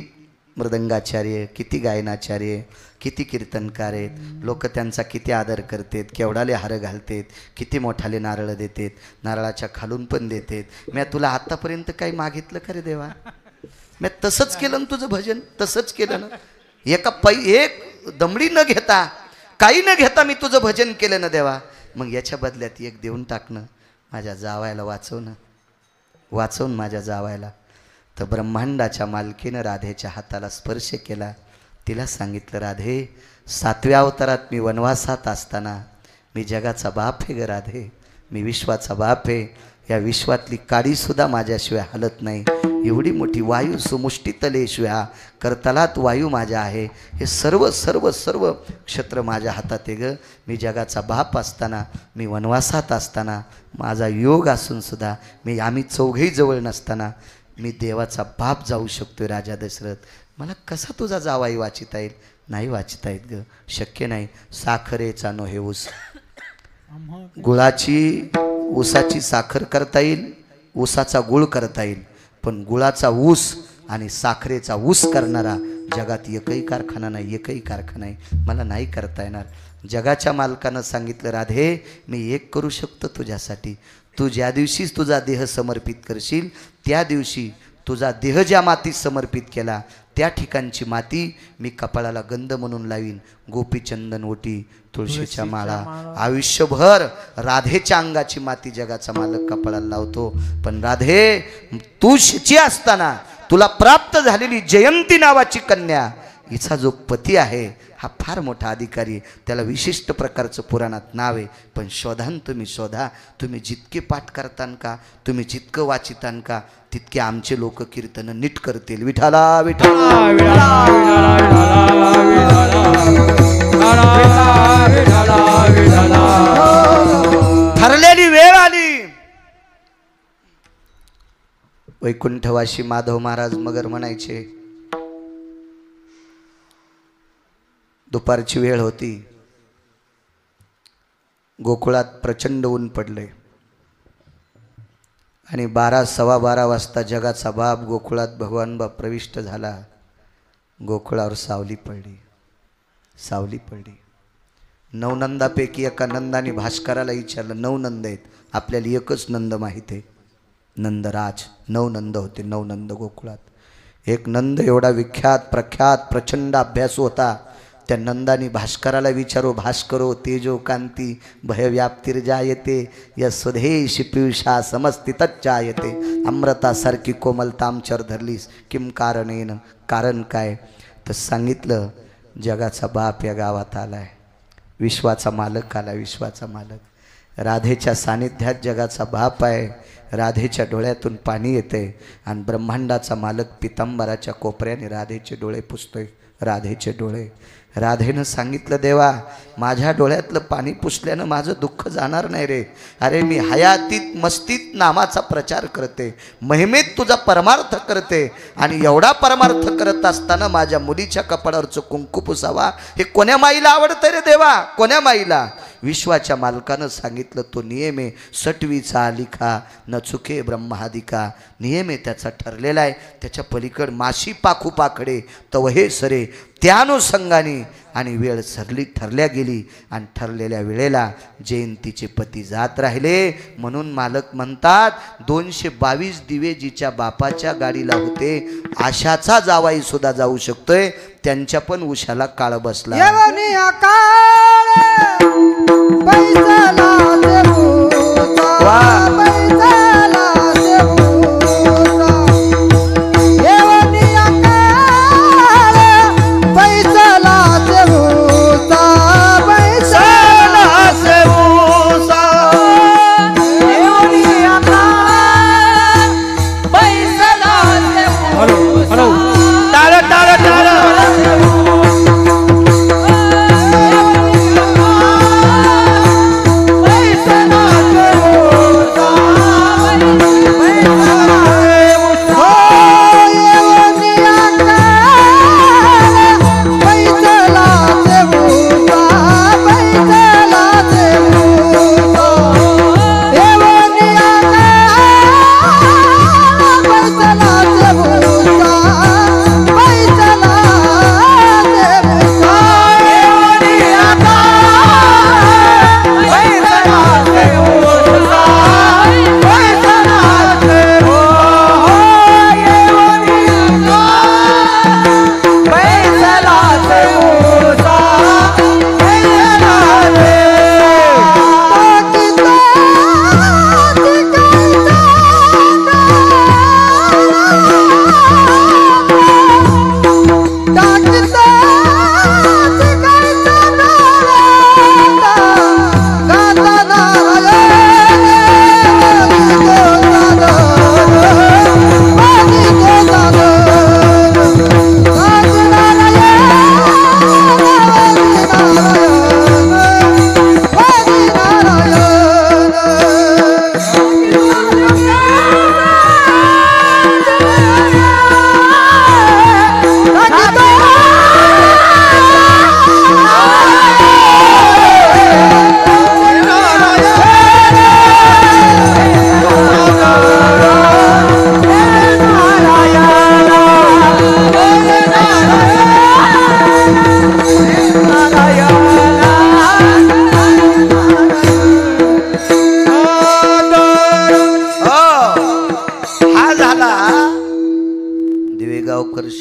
मृदंगाचार्य, किती गायनाचार्य, किती कीर्तनकार आहेत. लोक त्यांचा किती आदर करतात, केवढाले हार घालतात, किती मोठाले नारळ देतात, नारळाच्या खालून पण देतात. मी तुला आत्तापर्यंत काही मागितलं का रे देवा? मी तसंच केलं ना तुझं भजन, तसंच केलं ना. एक दमडी न घेता, काही न घेता मी तुझं भजन केलं ना देवा. मग याच्या बदल्यात एक देऊन टाकणं, माझ्या जावायला वाचवणं, वाचवून माझ्या जावायला. तर ब्रह्मांडाच्या मालकीनं राधेच्या हाताला स्पर्श केला. तिला सांगितलं, राधे 7व्या अवतारात मी वनवासात असताना, मी जगाचा बाप आहे ग राधे, मी विश्वाचा बाप आहे. या विश्वातली काडी सुद्धा माझ्याशिवाय हलत नाही. एवढी मोठी वायू सुमुष्टी तले शिव्या करतलात वायू माझ्या आहे. हे सर्व सर्व सर्व क्षेत्र माझ्या हातात आहे ग. मी जगाचा बाप असताना, मी वनवासात असताना, माझा योग असून सुद्धा आम्ही चौघेही जवळ नसताना मी देवाचा बाप जाऊ शकतोय. राजा दशरथ, मला कसा तुझा जावाई वाचिता येईल? नाही वाचिता येत ग, शक्य नाही. साखरेचा नो हे ऊस, गुळाची ऊसाची साखर करता येईल, ऊसाचा गुळ करता येईल, पण गुळाचा ऊस आणि साखरेचा ऊस करणारा जगात एकही कारखाना नाही, एकही कारखाना नाही. मला नाही करता येणार. जगाच्या मालकानं सांगितलं, राधे मी एक करू शकतो तुझ्यासाठी. तू ज्या दिवशी तुझा देह समर्पित करशील त्या दिवशी तुझा देह ज्या मातीत समर्पित केला त्या ठिकाणची माती मी कपाळाला गंध म्हणून लावीन. गोपीचंदन ओटी, तुळशीच्या माळा, आयुष्यभर राधेच्या अंगाची माती जगाचा मालक कपाळाला लावतो. पण राधे, तू शिची असताना तुला प्राप्त झालेली जयंती नावाची कन्या, हिचा जो पती आहे हा फार मोठा अधिकारी, त्याला विशिष्ट प्रकारचं पुराणात नाव आहे. पण शोधान तुम्ही शोधा. तुम्ही जितके पाठ करतान का, तुम्ही जितकं वाचितान का, तितके आमचे लोक कीर्तन नीट करतील. विठाला विठाला ठरलेली वेळ आली. वैकुंठवासी माधव महाराज मगर म्हणायचे. दुपारची वेळ होती. गोकुळात प्रचंड ऊन पडले आणि 12-12:15 वाजता जगाचा बाप गोकुळात भगवान बाप प्रविष्ट झाला. गोकुळावर सावली पडली, सावली पडली. 9 नंदापैकी एका नंदाने भास्कराला विचारलं, 9 नंद आहेत, आपल्याला एकच नंद माहीत आहे, नंदराज. 9 नंद होते, 9 नंद गोकुळात. एक नंद एवढा विख्यात प्रख्यात प्रचंड अभ्यास होता. त्या नंदानी भास्कराला विचारो, भास्करो तेजो कांती भयव्याप्तिर्जायते यशोधेश पियुषा समस्थितच्चायते. अमृतासारखी कोमलतामचर धरलीस, किम कारणेन, कारण काय? तर सांगितलं, जगाचा बाप या गावात आलाय, विश्वाचा मालक आला, विश्वाचा मालक. राधेच्या सानिध्यात जगाचा बाप आहे. राधेच्या डोळ्यातून पाणी येते आणि ब्रह्मांडाचा मालक पितांबराच्या कोपऱ्याने राधेचे डोळे पुसतोय. राधेचे डोळे. राधेनं सांगितलं, देवा माझ्या डोळ्यातलं पाणी पुसल्यानं माझं दुःख जाणार नाही रे. अरे मी हयातीत मस्तीत नामाचा प्रचार करते, महिमेत तुझा परमार्थ करते, आणि एवढा परमार्थ करत असताना माझ्या मुलीच्या कपाळावरचं कुंकू पुसावा हे कोण्या माईला आवडतं रे देवा, कोण्या माईला? विश्वाच्या मालकानं सांगितलं, तो नियम आहे, सटवीचा आलिखा न चुके ब्रह्मादिका. नियम आहे त्याचा ठरलेला आहे. त्याच्या पलीकड माशी पाखू पाखडे तवहे सरे. त्यानुषंगाने आणि वेळ ठरल्या गेली आणि ठरलेल्या वेळेला जयंतीचे पती जात राहिले. म्हणून मालक म्हणतात, 222 दिवे जिच्या बापाच्या गाडीला होते, आशाचा जावाई सुद्धा जाऊ शकतोय. त्यांच्या पण उशाला काळ बसला.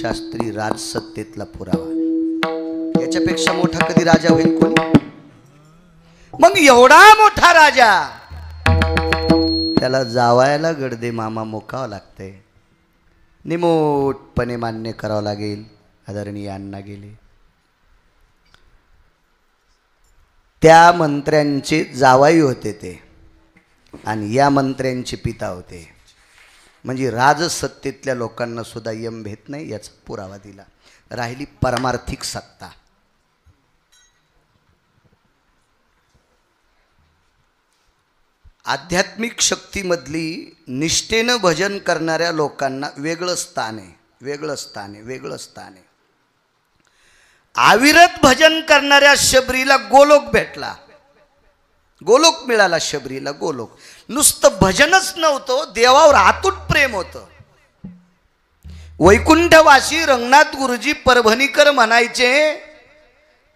शास्त्री राजसत्तेतला पुरावा. याच्यापेक्षा मोठा कधी राजा होईल कोणी? मग एवढा मोठा राजा, त्याला जावायला गडदे मामा मोकावं लागतंय. निमूटपणे मान्य करावं लागेल. आदरणीय अण्णा गेले. त्या मंत्र्यांचे जावाई होते ते, आणि या मंत्र्यांचे पिता होते. म्हणजे राजसत्तेतल्या लोकांना सुद्धा यम भेट नाही याचा पुरावा दिला. राहिली परमार्थिक सत्ता. आध्यात्मिक शक्तीमधली निष्ठेनं भजन करणाऱ्या लोकांना वेगळं स्थान आहे, वेगळं स्थान आहे, वेगळं स्थान आहे. अविरत भजन करणाऱ्या शबरीला गोलोक भेटला, गोलोक मिळाला शबरीला, गोलोक. नुसतं भजनच नव्हतं, देवावर अतूट प्रेम होतं. वैकुंठवासी रंगनाथ गुरुजी परभणीकर म्हणायचे,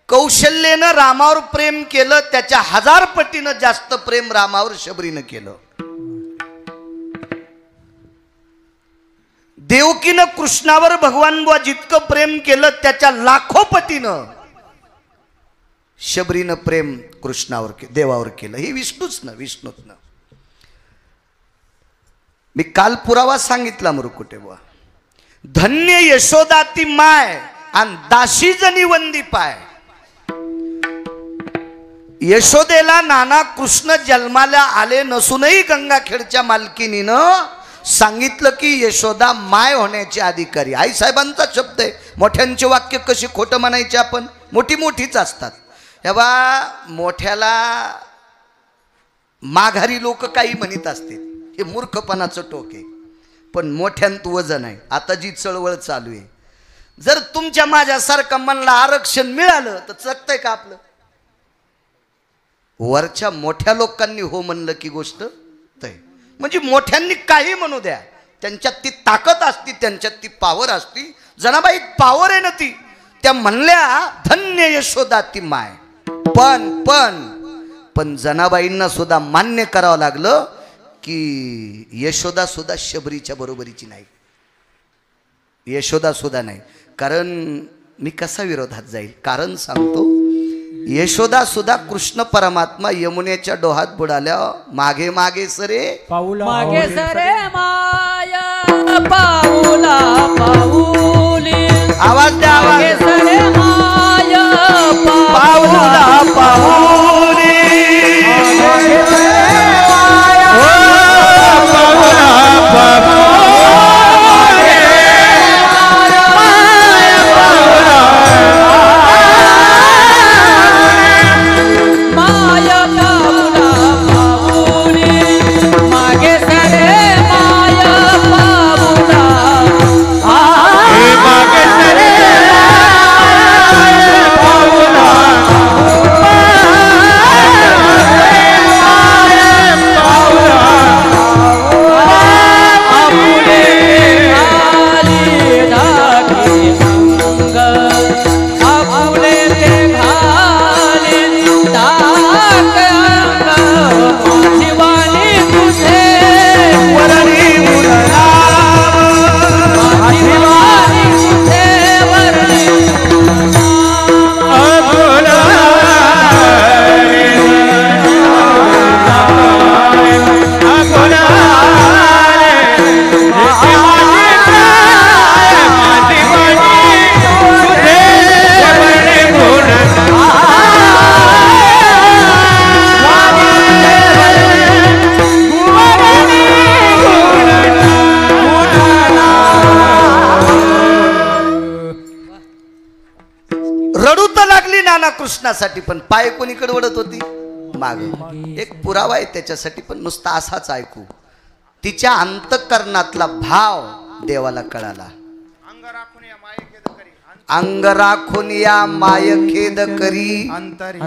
कौशल्येनं रामावर प्रेम केलं त्याच्या 1000 पटीनं जास्त प्रेम रामावर शबरीनं केलं. देवकीनं कृष्णावर भगवान बुवा जितकं प्रेम केलं त्याच्या लाखो पटीनं शबरीनं प्रेम कृष्णावर देवावर केलं. हे विष्णूतनं. मी काल पुरावा सांगितला मुरुकुटे बुवा. धन्य यशोदाती माय आणि दाशी जनी वंदी पाय. यशोदेला नाना कृष्ण जन्माला आले नसूनही गंगाखेडच्या मालकिनीनं सांगितलं की यशोदा माय होण्याची अधिकारी. आईसाहेबांचा शब्द आहे. मोठ्यांचे वाक्य कशी खोटं म्हणायचे आपण? मोठीच असतात. तेव्हा मोठ्याला माघारी लोक काही म्हणत असतील, हे मूर्खपणाचं टोक आहे. पण मोठ्यांत वजन आहे. आता जी चळवळ चालू आहे, जर तुमच्या माझ्यासारखं म्हणला आरक्षण मिळालं तर चकतंय का आपलं? वरच्या मोठ्या लोकांनी हो म्हणलं की गोष्ट तय. म्हणजे मोठ्यांनी काही म्हणू द्या, त्यांच्यात ती ताकद असती, त्यांच्यात ती पावर असती. जनाबाई पावर आहे ना ती. त्या म्हणल्या धन्य यशोदा ती माय. पण जनाबाईंना सुद्धा मान्य करावं लागलं की यशोदा सुद्धा शबरीच्या बरोबरीची नाही. यशोदा सुद्धा नाही. कारण मी कसा विरोधात जाईल? कारण सांगतो. यशोदा सुद्धा कृष्ण परमात्मा यमुनेच्या डोहात बुडाल्या मागे मागे सरे मागे सरे माया पाऊला पाऊली. आवाज द्या, आवाज. मागे सरे माया पाऊला पाऊली. मागे सरे माया कृष्णासाठी. पण पाय कोणीकडे वळत होती? माग. एक पुरावा आहे त्याच्यासाठी, पण नुसता असाच ऐकू. तिच्या अंतःकरणातला भाव देवाला कळाला. अंग राखून या माय खेद करी अंतरी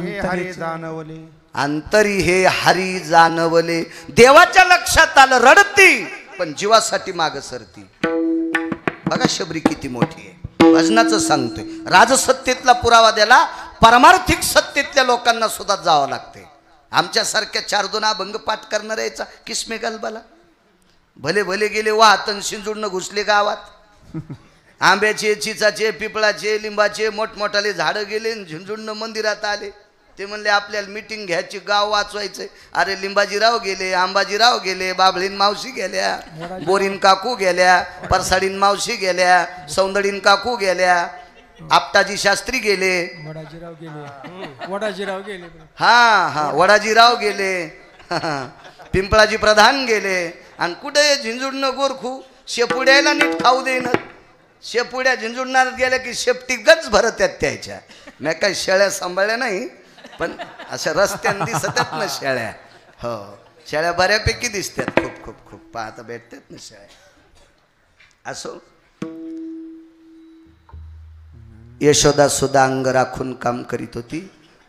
हे हरी जाणवले. देवाच्या लक्षात आलं, रडती पण जीवासाठी माग सरती. बघा शबरी किती मोठी आहे. भजनाचं सांगतोय. राजसत्तेतला पुरावा द्याला परमार्थिक सत्तेतल्या लोकांना सुद्धा जावं लागते. आमच्यासारख्या 4-2 अभंग पाठ करणाऱ्या याचा किसमे गलबाला. भले भले गेले वाहतन शिंजूडनं घुसले गावात. आंब्याचे, चिचाचे, पिपळाचे, लिंबाचे मोठमोठाले झाडं गेले, झुंझुंड मंदिरात आले. ते म्हणले आपल्याला मीटिंग घ्यायची, गाव वाचवायचंय. अरे लिंबाजीराव गेले, आंबाजीराव गेले, बाभळीन मावशी गेल्या, बोरीन काकू गेल्या, परसाडीन मावशी गेल्या, सौंदडीन काकू गेल्या, आपटाजी शास्त्री गेले, वडाजीराव गेले हा वडाजीराव गेले, पिंपळाजी प्रधान गेले. आणि कुठे झिंजुडनं गोरखू शेपुड्याला नीट खाऊ देणं. शेपुड्या झिंजुडणार गेल्या की शेपटी गच भरत आहेत त्याच्या. मी काही शेळ्या सांभाळल्या नाही, पण अशा रस्त्याने दिसतात ना शेळ्या. हो, शेळ्या बऱ्यापैकी दिसतात. खूप खूप खूप पाहता भेटतात ना शेळ्या. असो, यशोदा सुद्धा अंग राखून काम करीत होती.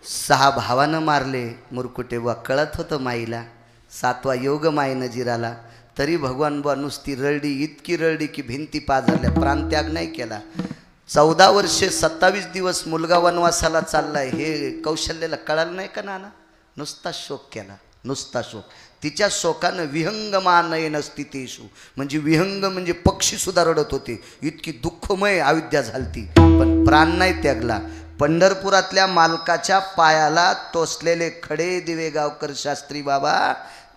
6 भावानं मारले मुरकुटे वा कळत होतं माईला. 7वा योग माईनं जिराला. तरी भगवान बुवा नुसती रडली, इतकी रडली की भिंती पाझरल्या, प्राणत्याग नाही केला. 14 वर्षे 27 दिवस मुलगा वनवासाला चाललाय हे कौशल्याला कळालं नाही का नाना? नुसता शोक केला, नुसता शोक. तिच्या शोकानं विहंगमानयन स्थितीशू, म्हणजे विहंग म्हणजे पक्षी सुद्धा रडत होते. इतकी दुःखमय अविद्या झालती, पण प्राण नाही त्यागला. पंढरपुरातल्या मालकाच्या पायाला टोचलेले खडे दिवेगावकर शास्त्री बाबा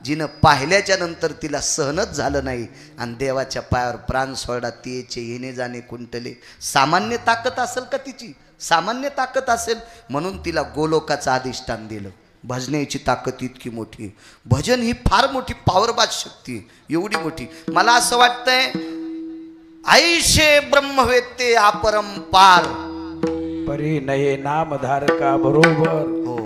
जिनं पाहिल्याच्या नंतर तिला सहनच झालं नाही आणि देवाच्या पायावर प्राण सोडा. तिचे येणे जाणे कुंटले. सामान्य ताकद असेल का तिची? सामान्य ताकद असेल म्हणून तिला गोलोकाचं अधिष्ठान दिलं. भजनेची ताकद इतकी मोठी. भजन ही फार मोठी पॉवरबाद शक्ती, एवढी मोठी. मला असं वाटतंय आईशे ब्रह्मवेत्ते अपरंपार परी नये नामधारका बरोबर. हो,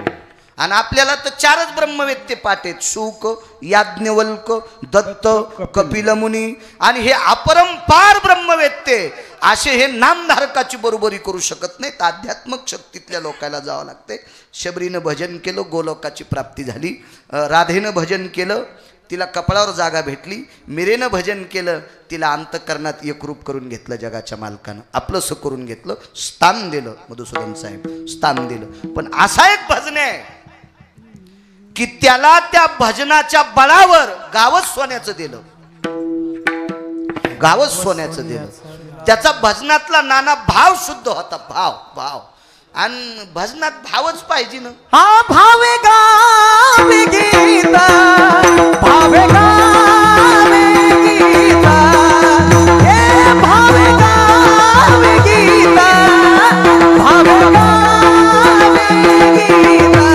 आणि आपल्याला तर 4च ब्रह्मवेत्ते पाठ आहेत. शुक, याज्ञवल्क, दत्त, कपिल मुनी आणि हे अपरंपार ब्रह्मवेत्ते. असे हे नामधारकाची बरोबरी करू शकत नाहीत. आध्यात्मिक शक्तीतल्या लोकांना जावं लागते. शबरीनं भजन केलं, गोलोकाची प्राप्ती झाली. राधेनं भजन केलं, तिला कपाळावर जागा भेटली. मीरेनं भजन केलं, तिला अंतःकरणात एकरूप करून घेतलं. जगाच्या मालकानं आपलंसं करून घेतलं, स्थान दिलं. मधुसूदन साहेब स्थान दिलं. पण असा एक भजन आहे की त्याला त्या भजनाच्या बळावर गावच सोन्याचं दिलं. गावच सोन्याचं दिलं. त्याचा भजनातला नाना भाव शुद्ध होता. भाव भाव आणि भजनात भावच पाहिजे ना. हा भावे गावे गीता, भावे गावे गीता, हे भावे गावे गीता, भावे गावे गीता.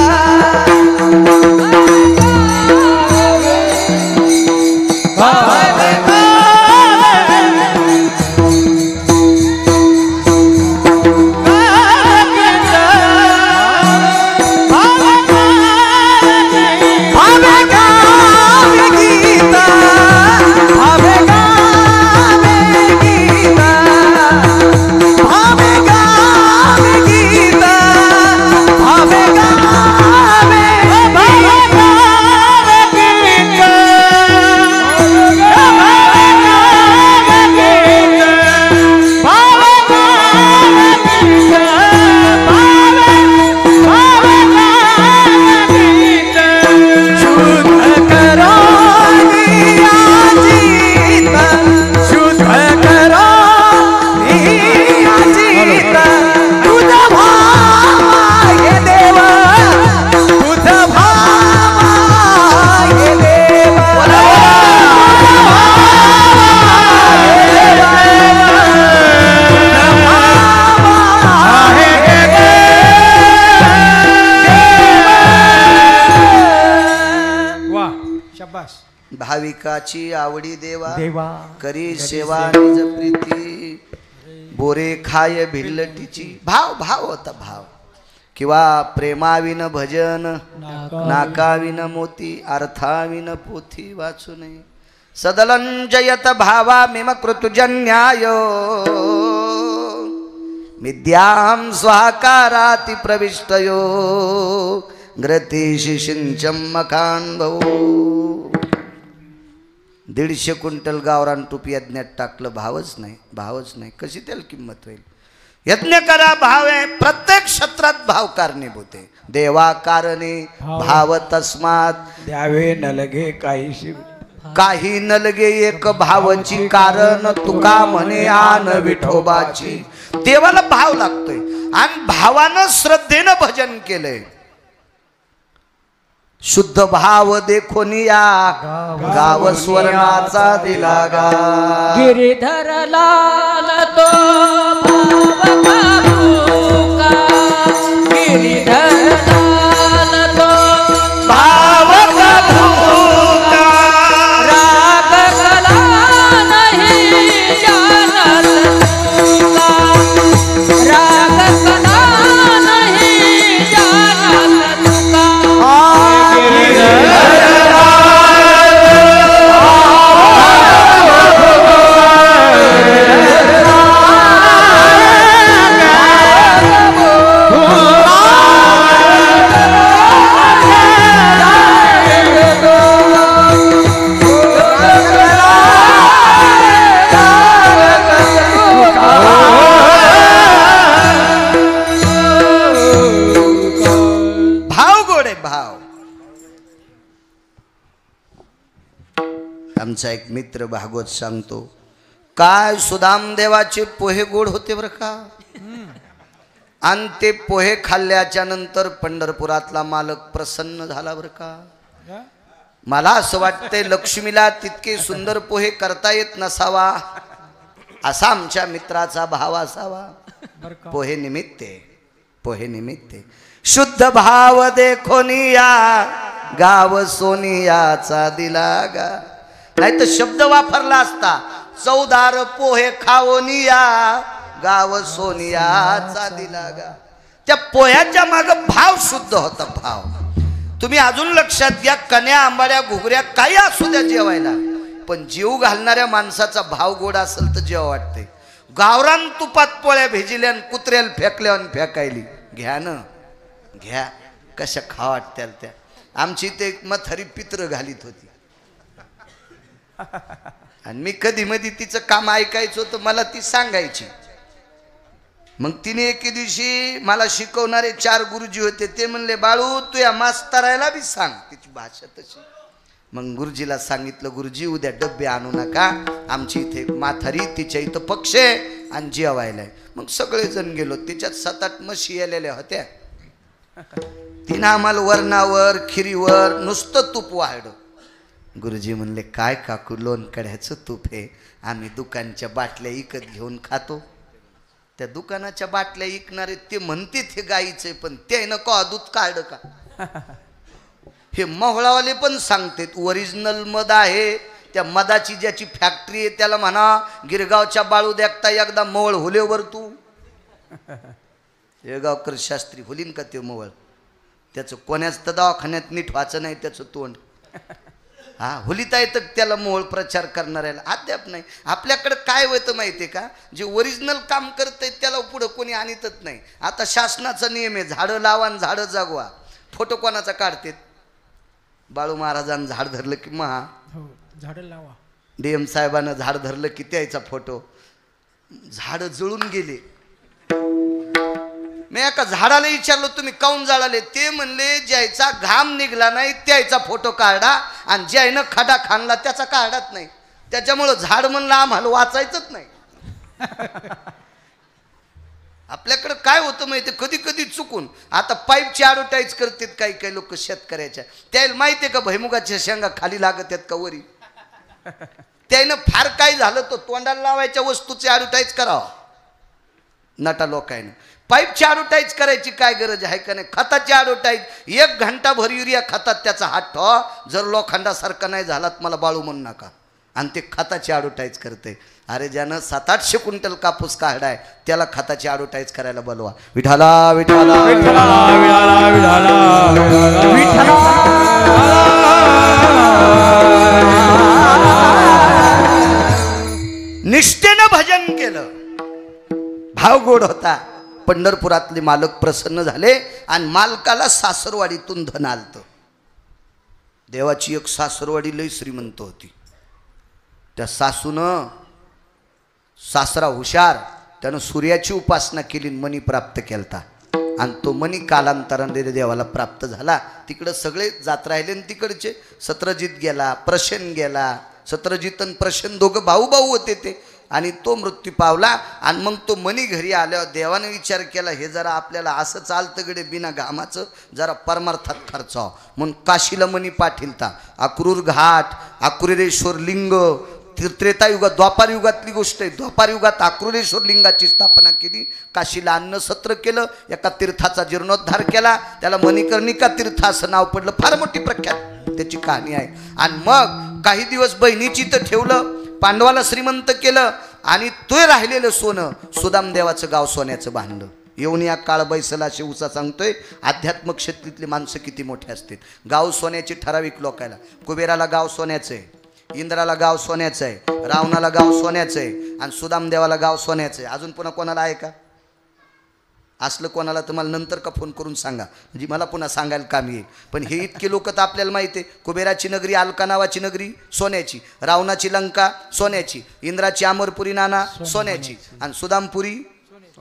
भाविकाची आवडी देवा, देवा करी सेवा निज प्रीती. बोरे खाय भिल्लटीची. भाव भाव होता भाव. किंवा प्रेमाविन भजन, नाकाविन मोती, अर्थाविन पोथी वाचू नये. सदलंजयत भावा मिम कृतुजन्याय, मिद्यां स्वाकाराति प्रविष्टयो, ग्रतीशि सिंचम मकान भाऊ. 150 क्विंटल गावरान तूप यज्ञात टाकलं, भावच नाही, भावच नाही. कशी त्याला किंमत होईल? यज्ञ करा, भाव आहे. प्रत्येक क्षेत्रात भाव कारणीभूत आहे. देवा कारणे भाव तस्मात द्यावे न लगे काहीशी. काही नलगे एक भावची कारण तुका म्हणे आन विठोबाची. देवाला भाव लागतोय आणि भावानं श्रद्धेनं भजन केलंय. शुद्ध भाव देखोन या गाव स्वर्णाचा दिला गा. गिरिधर लाल तो भाव का गिरिधर लाल तो भाव का राग कला नहीं जानत तुका राग कला नहीं जानत तुका. आमचा एक मित्र भागवत सांगतो, काय सुदाम देवाचे पोहे गोड होते बरं का. आणि ते पोहे खाल्ल्याच्या नंतर पंढरपुरातला मालक प्रसन्न झाला बरं का. मला असं वाटतंय लक्ष्मीला तितके सुंदर पोहे करता येत नसावा असा आमच्या मित्राचा भाव असावा. पोहे निमित्ते पोहे निमित्ते शुद्ध भाव देखोनिया गाव सोनियाचा दिला गा. नाही तर शब्द वापरला असता, चौदार पोहे खाओनिया गाव सोनियाचा दिला गा. त्या पोह्याच्या माग भाव शुद्ध होता. भाव तुम्ही अजून लक्षात घ्या. कन्या आंबाड्या घुगऱ्या काही असू द्या जेवायला, पण जीव घालणाऱ्या माणसाचा भाव गोड असेल तर जेव वाटते. गावरान तुपात पोळ्या भेजिल्या आणि कुत्र्याला फेकल्या आणि फेकायली. घ्या न घ्या, कशा खा वाटत्याल त्या. आमची इथे एक म्हातारी पित्र घालीत होती आणि मी कधी मधी तिचं काम ऐकायचो तर मला ती सांगायची. मग तिने एके दिवशी मला शिकवणारे 4 गुरुजी होते. ते म्हणले, बाळू तू या मास्तरायला बी सांग, तिची भाषा तशी. मग गुरुजीला सांगितलं, गुरुजी उद्या डब्बे आणू नका, आमची इथे म्हातारी तिच्या इथं पक्ष आहे आणि जेवायला. मग सगळेजण गेलो. तिच्यात 7-8 म्हशी आलेल्या होत्या. तिनं आम्हाला वरणावर खिरीवर नुसतं तूप वाढलं. गुरुजी म्हणले, काय काकू लोणकड्याचं तूप आहे, आम्ही दुकानच्या बाटल्या विकत घेऊन खातो. त्या दुकानाच्या बाटल्या विकणारे ते म्हणते हे गाईचे, पण ते नको दूध काढ का. हे मोहळावाले पण सांगते ओरिजिनल मध आहे. त्या मधाची ज्याची फॅक्टरी आहे त्याला म्हणा, गिरगावच्या बाळू देखता एकदा मवळ हुलेवर तू. येळगावकर शास्त्री हुलीन का ते मवळ, त्याचं कोण्याच तर दवाखान्यात नीट व्हायचं नाही त्याचं तोंड. हा हुलिता येतं त्याला मोहळ प्रचार करणाऱ्याला अद्याप नाही. आपल्याकडे काय होतं माहिती आहे का, जे ओरिजिनल काम करतंय त्याला पुढं कोणी आणतच नाही. आता शासनाचा नियम आहे, झाडं लावा आणि झाडं जागवा. फोटो कोणाचा काढते, बाळू महाराजांनी झाड धरलं की महा झाडं लावा. DM साहेबांना झाड धरलं की त्याचा फोटो. झाडं जळून गेले. मी एका झाडाला विचारलो, तुम्ही काऊन जाळाले. ते म्हणले, ज्याचा घाम निघला नाही त्याचा फोटो काढा आणि ज्यानं खडा खाणला त्याचा काढत नाही. त्याच्यामुळं झाड म्हणलं आम्हाला वाचायचंच नाही. आपल्याकडं काय होतं माहिती, कधी कधी चुकून आता पाईपची ॲडव्हर्टाईज करतात काही काही लोक शेतकऱ्याच्या. त्याला माहिती आहे का भैमुगाच्या शेंगा खाली लागत आहेत का वरी. त्यानं फार काय झालं तर तोंडाला लावायच्या वस्तूची ॲडव्हर्टाईज करावं नटा लोकांना. पाईपची ॲडव्हर्टाईज करायची काय गरज आहे का नाही. खताची ॲडव्हर्टाईज 1 घंटा भर युरिया खतात त्याचा हात ठेवा, जर लोखंडासारखा नाही झालात मला बाळू म्हणू नका. आणि ते खताची ॲडव्हर्टाईज करते. अरे ज्यानं 700-800 क्विंटल कापूस काढाय त्याला खताची ॲडव्हर्टाईज करायला बोलवा. विठाला विठाला निष्ठेनं भजन केलं. भाव गोड होता. पंढरपुरातले मालक प्रसन्न झाले आणि मालकाला सासरवाडीतून धन आलतं. देवाची एक सासरवाडी लई श्रीमंत होती. त्या सासूनं, सासरा हुशार, त्यानं सूर्याची उपासना केली, मनी प्राप्त केलता. आणि तो मणी कालांतराने देवाला प्राप्त झाला. तिकडं सगळे जात राहिले आणि तिकडचे सत्रजित गेला, प्रशन गेला. सत्रजित आणि प्रशन दोघं भाऊ भाऊ होते ते. आणि तो मृत्यू पावला. आणि मग तो मणी घरी आल्यावर देवाने विचार केला, हे जरा आपल्याला असं चालतं गडे बिना घामाचं, जरा परमार्थात खर्चाव म्हणून काशीला मणी पाठिलता. अक्रूर घाट, अक्रूरेश्वर लिंग, त्रेतायुगात द्वापार युगातली गोष्ट आहे. द्वापार युगात अक्रूरेश्वर लिंगाची स्थापना केली. काशीला अन्न सत्र केलं. एका तीर्थाचा जीर्णोद्धार केला. त्याला मणिकर्णिका तीर्थ असं नाव पडलं. फार मोठी प्रख्यात त्याची कहाणी आहे. आणि मग काही दिवस बहिणीची तर ठेवलं, पांडवाला श्रीमंत केलं. आणि तो राहिलेलं सोनं सुदामदेवाचं गाव सोन्याचं बांधलं. येऊन या काळ बैसला असे उसा सांगतोय. आध्यात्मिक क्षेत्रातली माणसं किती मोठे असतील. गाव सोन्याची ठराविक लोकायला. कुबेराला गाव सोन्याचं आहे, इंद्राला गाव सोन्याचं आहे, रावणाला गाव सोन्याचं आहे, आणि सुदामदेवाला गाव सोन्याचं आहे. अजून पुन्हा कोणाला आहे का? असलं कोणाला तर मला नंतर का फोन करून सांगा, म्हणजे मला पुन्हा सांगायला काम येईल. पण हे इतके लोक तर आपल्याला माहिती आहे. कुबेराची नगरी अलका नावाची नगरी सोन्याची, रावणाची लंका सोन्याची, इंद्राची अमरपुरी नाना सोन्याची, आणि सुदामपुरी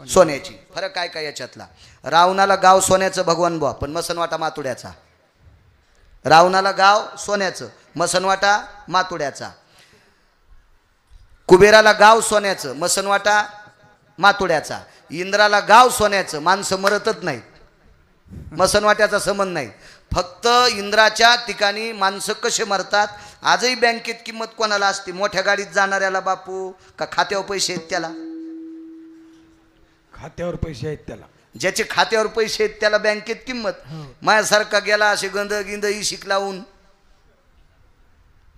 सोन्याची. फरक काय काय याच्यातला? रावणाला गाव सोन्याचं भगवान बुवा, पण मसनवाटा मातुड्याचा. रावणाला गाव सोन्याचं, मसनवाटा मातुड्याचा. कुबेराला गाव सोन्याचं, मसनवाटा मातुड्याचा. इंद्राला गाव सोन्याचं, माणसं मरतच नाहीत, मसनवाट्याचा संबंध नाही. फक्त इंद्राच्या ठिकाणी माणसं कसे मरतात. आजही बँकेत किंमत कोणाला असते? मोठ्या गाडीत जाणाऱ्याला बापू, का खात्यावर पैसे आहेत त्याला? खात्यावर पैसे आहेत त्याला. ज्याचे खात्यावर पैसे आहेत त्याला बँकेत किंमत. माझ्यासारखा गेला असे गंध गिंद इशिक लावून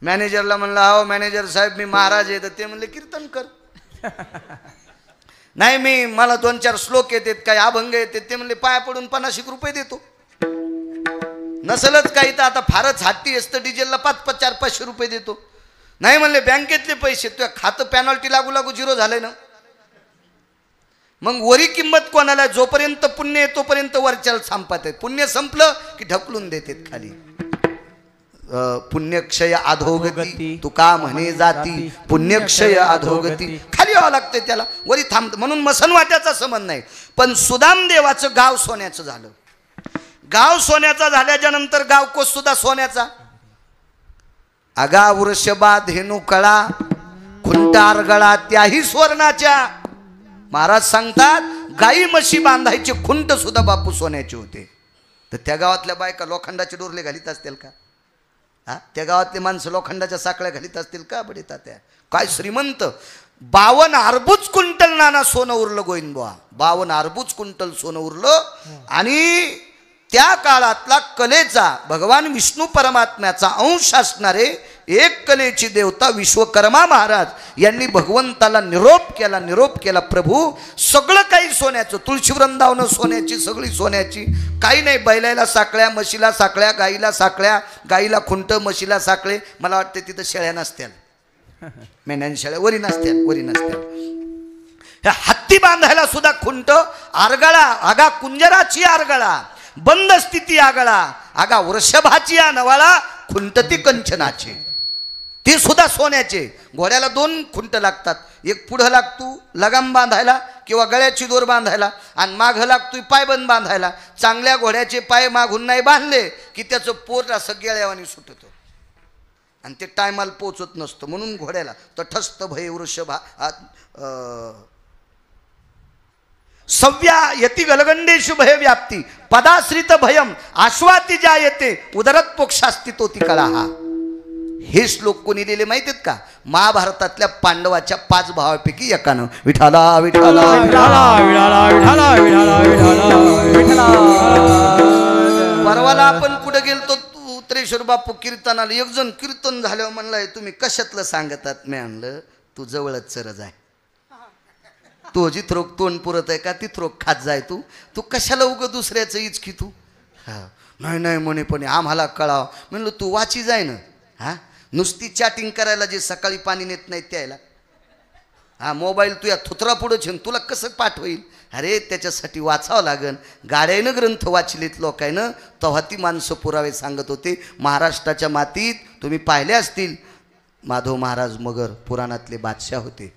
मॅनेजरला म्हणला, हो मॅनेजर साहेब मी महाराज आहे. तर ते म्हणले कीर्तन कर. नाही मी मला 2-4 श्लोक येतात, काही अभंग येतात. ते म्हणले पाया पडून 50 रुपये देतो. नसलच काही तर आता फारच हट्टी असतं, डिझेलला 4-500 रुपये देतो. नाही म्हणले बँकेतले पैसे, तुझ्या खातं पेनॉल्टी लागू लागू 0 झालंय ना. मग वरी किंमत कोणाला? जोपर्यंत पुण्य आहे तोपर्यंत वरच्याला संपत आहे. पुण्य संपलं की ढकलून देतात खाली. पुण्यक्षय अधोगती, तुका म्हणे जाती, पुण्यक्षय अधोगती. खाली यावं लागतंय त्याला, वरी थांबत. म्हणून मसनवाट्याचा संबंध नाही. पण सुदामदेवाचं गाव सोन्याचं झालं. गाव सोन्याचा झाल्याच्या नंतर गावकोस सुद्धा सोन्याचा. अगा वृषभा धेनू कळा, खुंटार गळा त्याही स्वर्णाच्या. महाराज सांगतात गाई म्हशी बांधायचे खुंट सुद्धा बापू सोन्याचे होते. तर त्या गावातल्या बायका लोखंडाचे डोरले घालीत असतील का? हा, त्या गावातले माणसं लोखंडाच्या साखळ्या घालीत असतील का? बडीता त्या काय श्रीमंत. 52 अरबूज क्विंटल नाना सोनं उरलं गोविंदबुवा. 52 अरबूज क्विंटल सोनं उरलं. आणि त्या काळातला कलेचा, भगवान विष्णू परमात्म्याचा अंश असणारे एक कलेची देवता विश्वकर्मा महाराज यांनी भगवंताला निरोप केला, प्रभू सगळं काही सोन्याचं, तुळशी वृंदावनं सोन्याची, सगळी सोन्याची, काही नाही. बैलाला साखळ्या, म्हशीला साखळ्या, गाईला साखळ्या, गाईला खुंट, म्हशीला साखळे. मला वाटते तिथं शेळ्या नसत्याल, मेंढ्यां शेळ्या वरी नसत्याल. ह्या हत्ती बांधायला सुद्धा खुंट, आरगळा, आगा कुंजराची आरगळा, बंद स्थिती आगळा, आगा वृषभाची नवाळा, खुंटती कंचनाचे, ते सुद्धा सोन्याचे. घोड्याला 2 खुंट लागतात. एक पुढं लागतो लगाम बांधायला किंवा गळ्याची दोर बांधायला, आणि मागं लागतोय पायबंद बांधायला. चांगल्या घोड्याचे पाय मागून नाही बांधले की त्याचं पोट असं गेळ्यावानी सुटतं आणि ते टायमाला पोचत नसतं. म्हणून घोड्याला तटस्थ भय वृषभा सव्या यती गलगंडेशु भय व्याप्ती, पदाश्रित भयम आश्वाती जायते, उदरत पोक्षास्ती तोती कळा. हा हे श्लोक कोणी लिहिले माहिती आहेत का? महाभारतातल्या पांडवाच्या 5 भावापैकी एकानं. विठाला विठाला परवाला आपण कुठे गेलतो त्रेश्वर बापू कीर्तनाला. एक जण कीर्तन झाल्यावर म्हणलाय तुम्ही कशातलं सांगतात? मी म्हणलं तू जवळच चरज आहे, तू जिथरोक तोंड पुरत आहे का तिथरोक खात जाय. तू कशाला उगं दुसऱ्याचं इचकी तू? हा नाही म्हणे, पण आम्हाला कळाव. म्हणलं तू वाची जाय ना. हा नुसती चॅटिंग करायला जे सकाळी पाणी नेत नाहीत त्याला, हा मोबाईल तुझ्या थुत्रा पुढं छेन तुला कसं पाठ होईल? अरे त्याच्यासाठी वाचावं लागन. गाड्यानं ग्रंथ वाचलेत लोकांनं, तेव्हा ती माणसं पुरावे सांगत होते. महाराष्ट्राच्या मातीत तुम्ही पाहिले असतील, माधव महाराज मगर पुराणातले बादशाह होते.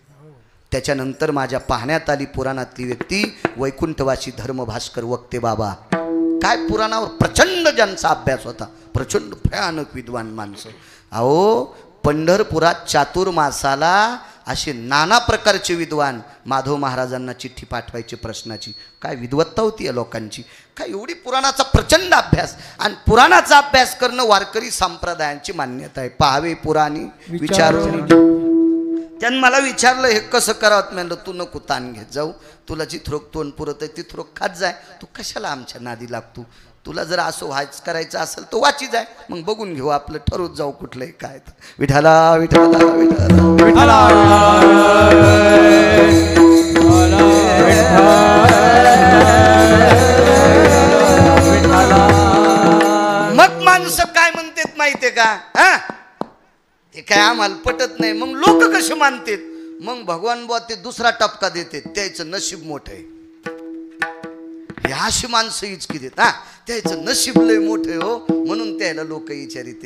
त्याच्यानंतर माझ्या पाहण्यात आली पुराणातली व्यक्ती वैकुंठवासी धर्मभास्कर वक्ते बाबा. काय पुराणावर प्रचंड ज्यांचा अभ्यास होता, प्रचंड भयानक विद्वान माणसं. अहो पंढरपुरात चातुर्मासाला असे नाना प्रकारचे विद्वान माधव महाराजांना चिठ्ठी पाठवायची प्रश्नाची. काय विद्वत्ता होती या लोकांची, काय एवढी पुराणाचा प्रचंड अभ्यास. आणि पुराणाचा अभ्यास करणं वारकरी संप्रदायांची मान्यता आहे. पाहावे पुराणी विचारून. त्यानं मला विचारलं हे कसं करावं. म्हणलं तू नको ताण घेत जाऊ, तुला जिथरोक तोंड पुरत आहे तिथरोक खात जाय, तू कशाला आमच्या नादी लागतो. तुला जर असं व्हायच करायचं असेल तर वाची जाय, मग बघून घेऊ आपलं, ठरवत जाऊ कुठलंही काय. विठाला विठाला विठाला मग माणसं काय म्हणतात माहितीये का, हा ते काय आम्हाला पटत नाही. मग लोक कसे मानतात. मग भगवान बुवा ते दुसरा टपका देते, त्याचं नशीब मोठं आहे. हे अशी माणसं इचकी देत, हा त्याचं नशीब लय मोठं आहे हो, म्हणून त्याला लोक विचारित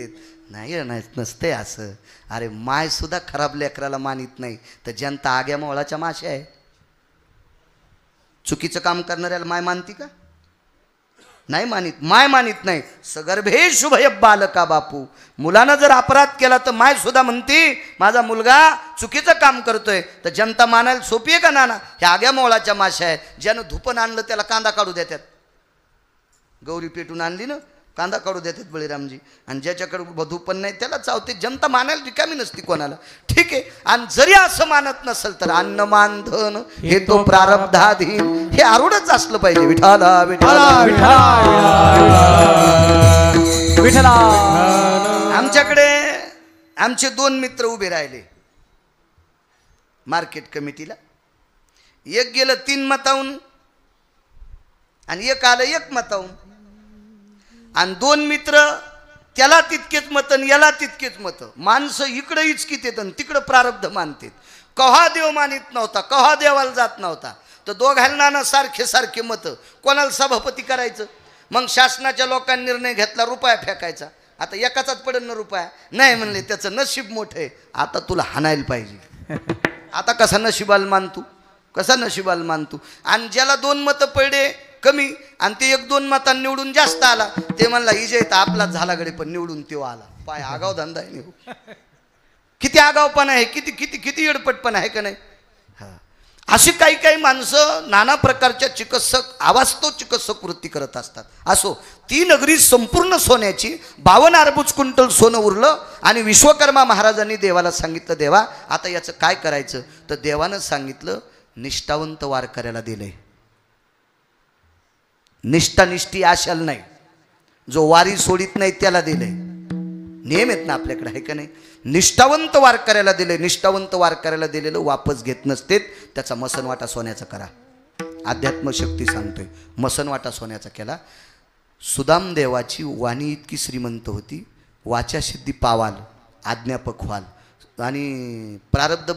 नाही. नसते असं. अरे माय सुद्धा खराब लेकराला मानित नाही तर जनता आग्या मोळाच्या माश्या आहे. चुकीचं काम करणाऱ्याला माय मानती का, नाही मानित. माय मानित नाही. सगर्भे शुभय बालका बापू. मुलानं जर अपराध केला तर माय सुद्धा म्हणते माझा मुलगा चुकीचं काम करतोय, तर जनता मानायला सोपी आहे का नाना. ह्या आग्या मोळाच्या माश्या आहे. ज्यानं धुपन आणलं त्याला कांदा काढू देतात. गौरी पेटून आणली ना, कांदा काढू देतात बळीरामजी. आणि ज्याच्याकडे धुपन नाही त्याला चावते. जनता मानायला रिकामी नसती कोणाला. ठीक आहे. आणि जरी असं मानत नसेल तर अन्न मान धन हे तो प्रारब्धाधीन, हे आरूढच असलं पाहिजे. विठाला विठाला विठाला. आमच्याकडे आमचे 2 मित्र उभे राहिले मार्केट कमिटीला. एक गेलं 3 मताहून आणि एक आलं 1 मताहून. आणि 2 मित्र त्याला तितकेच मत आणि याला तितकेच मत. माणसं इकडे इचकीत येत आणि तिकडं प्रारब्ध मानतात. कव्हा देव मानित नव्हता, कव्हा देवाला जात नव्हता, तर दोघांना सारखे सारखे मत. कोणाला सभापती करायचं. मग शासनाच्या लोकांनी निर्णय घेतला रुपया फेकायचा. आता एकाचाच पडन ना रुपया. नाही म्हणले त्याचं नशीब मोठं आहे, आता तुला हाणायला पाहिजे. आता कसा नशिबाला मानतो, कसा नशिबाला मानतो. आणि ज्याला 2 मतं पडले कमी आणि ते 1-2 मतांनी निवडून जास्त आला, ते म्हणला इजय तर आपलाच झाला गडे, पण निवडून तेव्हा आला. पाय आगाव धंदा आहे. किती आगावपणा आहे, किती किती किती येडपटपणा आहे का नाही. हा अशी काही काही माणसं नाना प्रकारच्या चिकित्सक अवास्तव चिकित्सक वृत्ती करत असतात. असो, ती नगरी संपूर्ण सोन्याची, 52 अरबुज क्विंटल सोनं उरलं. आणि विश्वकर्मा महाराजांनी देवाला सांगितलं देवा आता याचं काय करायचं. तर देवानं सांगितलं निष्ठावंत वारकऱ्याला दिलंय. निष्ठानिष्ठी आशाल नाही, जो वारी सोडित नाही त्याला दिलंय. नियम आहेत ना आपल्याकडे, आहे का नाही. निष्ठावंत वारकऱ्याला दिले. निष्ठावंत वारकऱ्याला दिलेलं वापस घेत नसतेत. त्याचा मसनवाटा सोन्याचा करा. अध्यात्मशक्ती सांगतोय. मसनवाटा सोन्याचा केला. सुदाम देवाची वाणी इतकी श्रीमंत होती. वाचासिद्धी पावाल, अज्ञापक व्हाल. आणि प्रारब्ध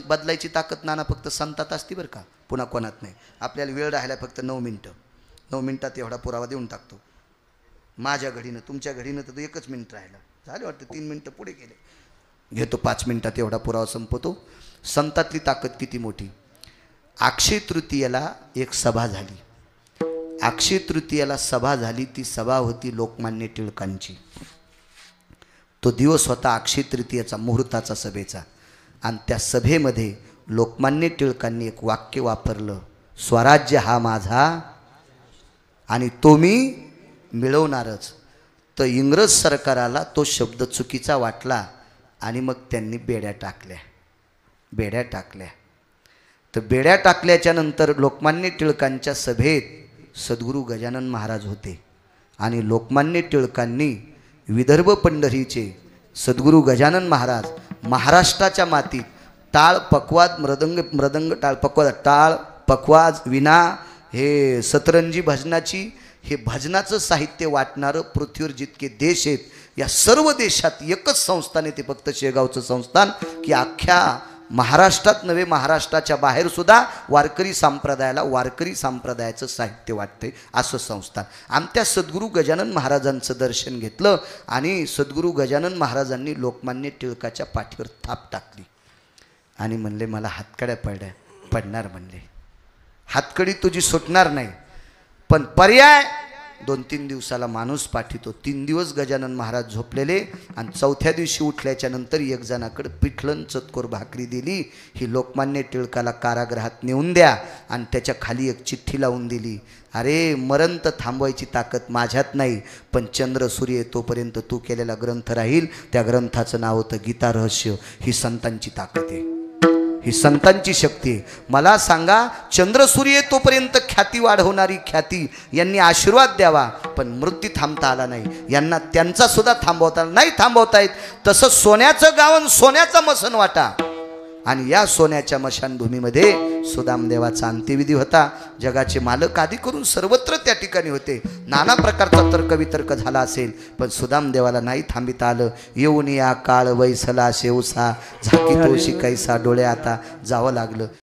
बदलायची ताकद नाना फक्त संतात असती बरं का, पुन्हा कोणात नाही. आपल्याला वेळ राहिला फक्त 9 मिनटं. 9 मिनटात एवढा पुरावा देऊन टाकतो. माझ्या घडीनं तुमच्या घडीनं तर 1च मिनिट राहिला. झाले वाटतं 3 मिनटं पुढे गेले. घेतो 5 मिनटात एवढा पुरावा संपवतो. संतातली ताकद किती मोठी. अक्षय तृतीयेला एक सभा झाली. अक्षय तृतीयेला सभा झाली. ती सभा होती लोकमान्य टिळकांची. तो दिवस होता अक्षय तृतीयेचा, मुहूर्ताचा सभेचा. आणि त्या सभेमध्ये लोकमान्य टिळकांनी एक वाक्य वापरलं, स्वराज्य हा माझा आणि तो मी मिळवणारच. तर इंग्रज सरकाराला तो शब्द चुकीचा वाटला आणि मग त्यांनी बेड्या टाकल्या. तर बेड्या टाकल्याच्या नंतर लोकमान्य टिळकांच्या सभेत सद्गुरू गजानन महाराज होते. आणि लोकमान्य टिळकांनी विदर्भ पंढरीचे सद्गुरू गजानन महाराज महाराष्ट्राच्या मातीत टाळ पकवाज मृदंग टाळ पकवाज विना हे सतरंजी भजनाची हे भजनाचं साहित्य वाटणारं पृथ्वीवर जितके देश आहेत, या सर्व देशात एकच संस्थान आहे, ते फक्त शेगावचं संस्थान, की अख्ख्या महाराष्ट्रात नव्हे महाराष्ट्राच्या बाहेर सुद्धा वारकरी संप्रदायाचं साहित्य वाटते असं संस्थान. आमच्या सद्गुरू गजानन महाराजांचं दर्शन घेतलं आणि सद्गुरू गजानन महाराजांनी लोकमान्य टिळकाच्या पाठीवर थाप टाकली. आणि म्हणले मला हातकड्या पडणार म्हणले. हातकडी तुझी सुटणार नाही, पण पर्याय 2-3 दिवसाला माणूस पाठवतो. 3 दिवस गजानन महाराज झोपलेले आणि 4थ्या दिवशी उठल्याच्या नंतर एक जणाकडे पिठलं चतकोर भाकरी दिली. ही लोकमान्य टिळकाला कारागृहात नेऊन द्या आणि त्याच्या खाली एक चिठ्ठी लावून दिली. अरे मरण तर थांबवायची ताकद माझ्यात नाही, पण चंद्र सूर्य तोपर्यंत तू केलेला ग्रंथ राहील. त्या ग्रंथाचं नाव होतं गीता रहस्य. ही संतांची ताकद आहे, ही संतांची शक्ती आहे. मला सांगा, चंद्र सूर्य तोपर्यंत ख्याती वाढवणारी ख्याती यांनी आशीर्वाद द्यावा, पण मृत्यू थांबता आला नाही. यांना त्यांचा सुद्धा थांबवता नाही थांबवता येत. तसं सोन्याचं गावन सोन्याचा मसन वाटा, आणि या सोन्याच्या मशानभूमीमध्ये सुदामदेवाचा अंत्यविधी होता. जगाचे मालक आदी करून सर्वत्र त्या ठिकाणी होते. नाना प्रकारचा तर्कवितर्क झाला असेल, पण सुदामदेवाला नाही थांबिता आलं. येऊन या काळ वैसला शेवसा झाकी तोशी कैसा डोळे आता जावं लागलं.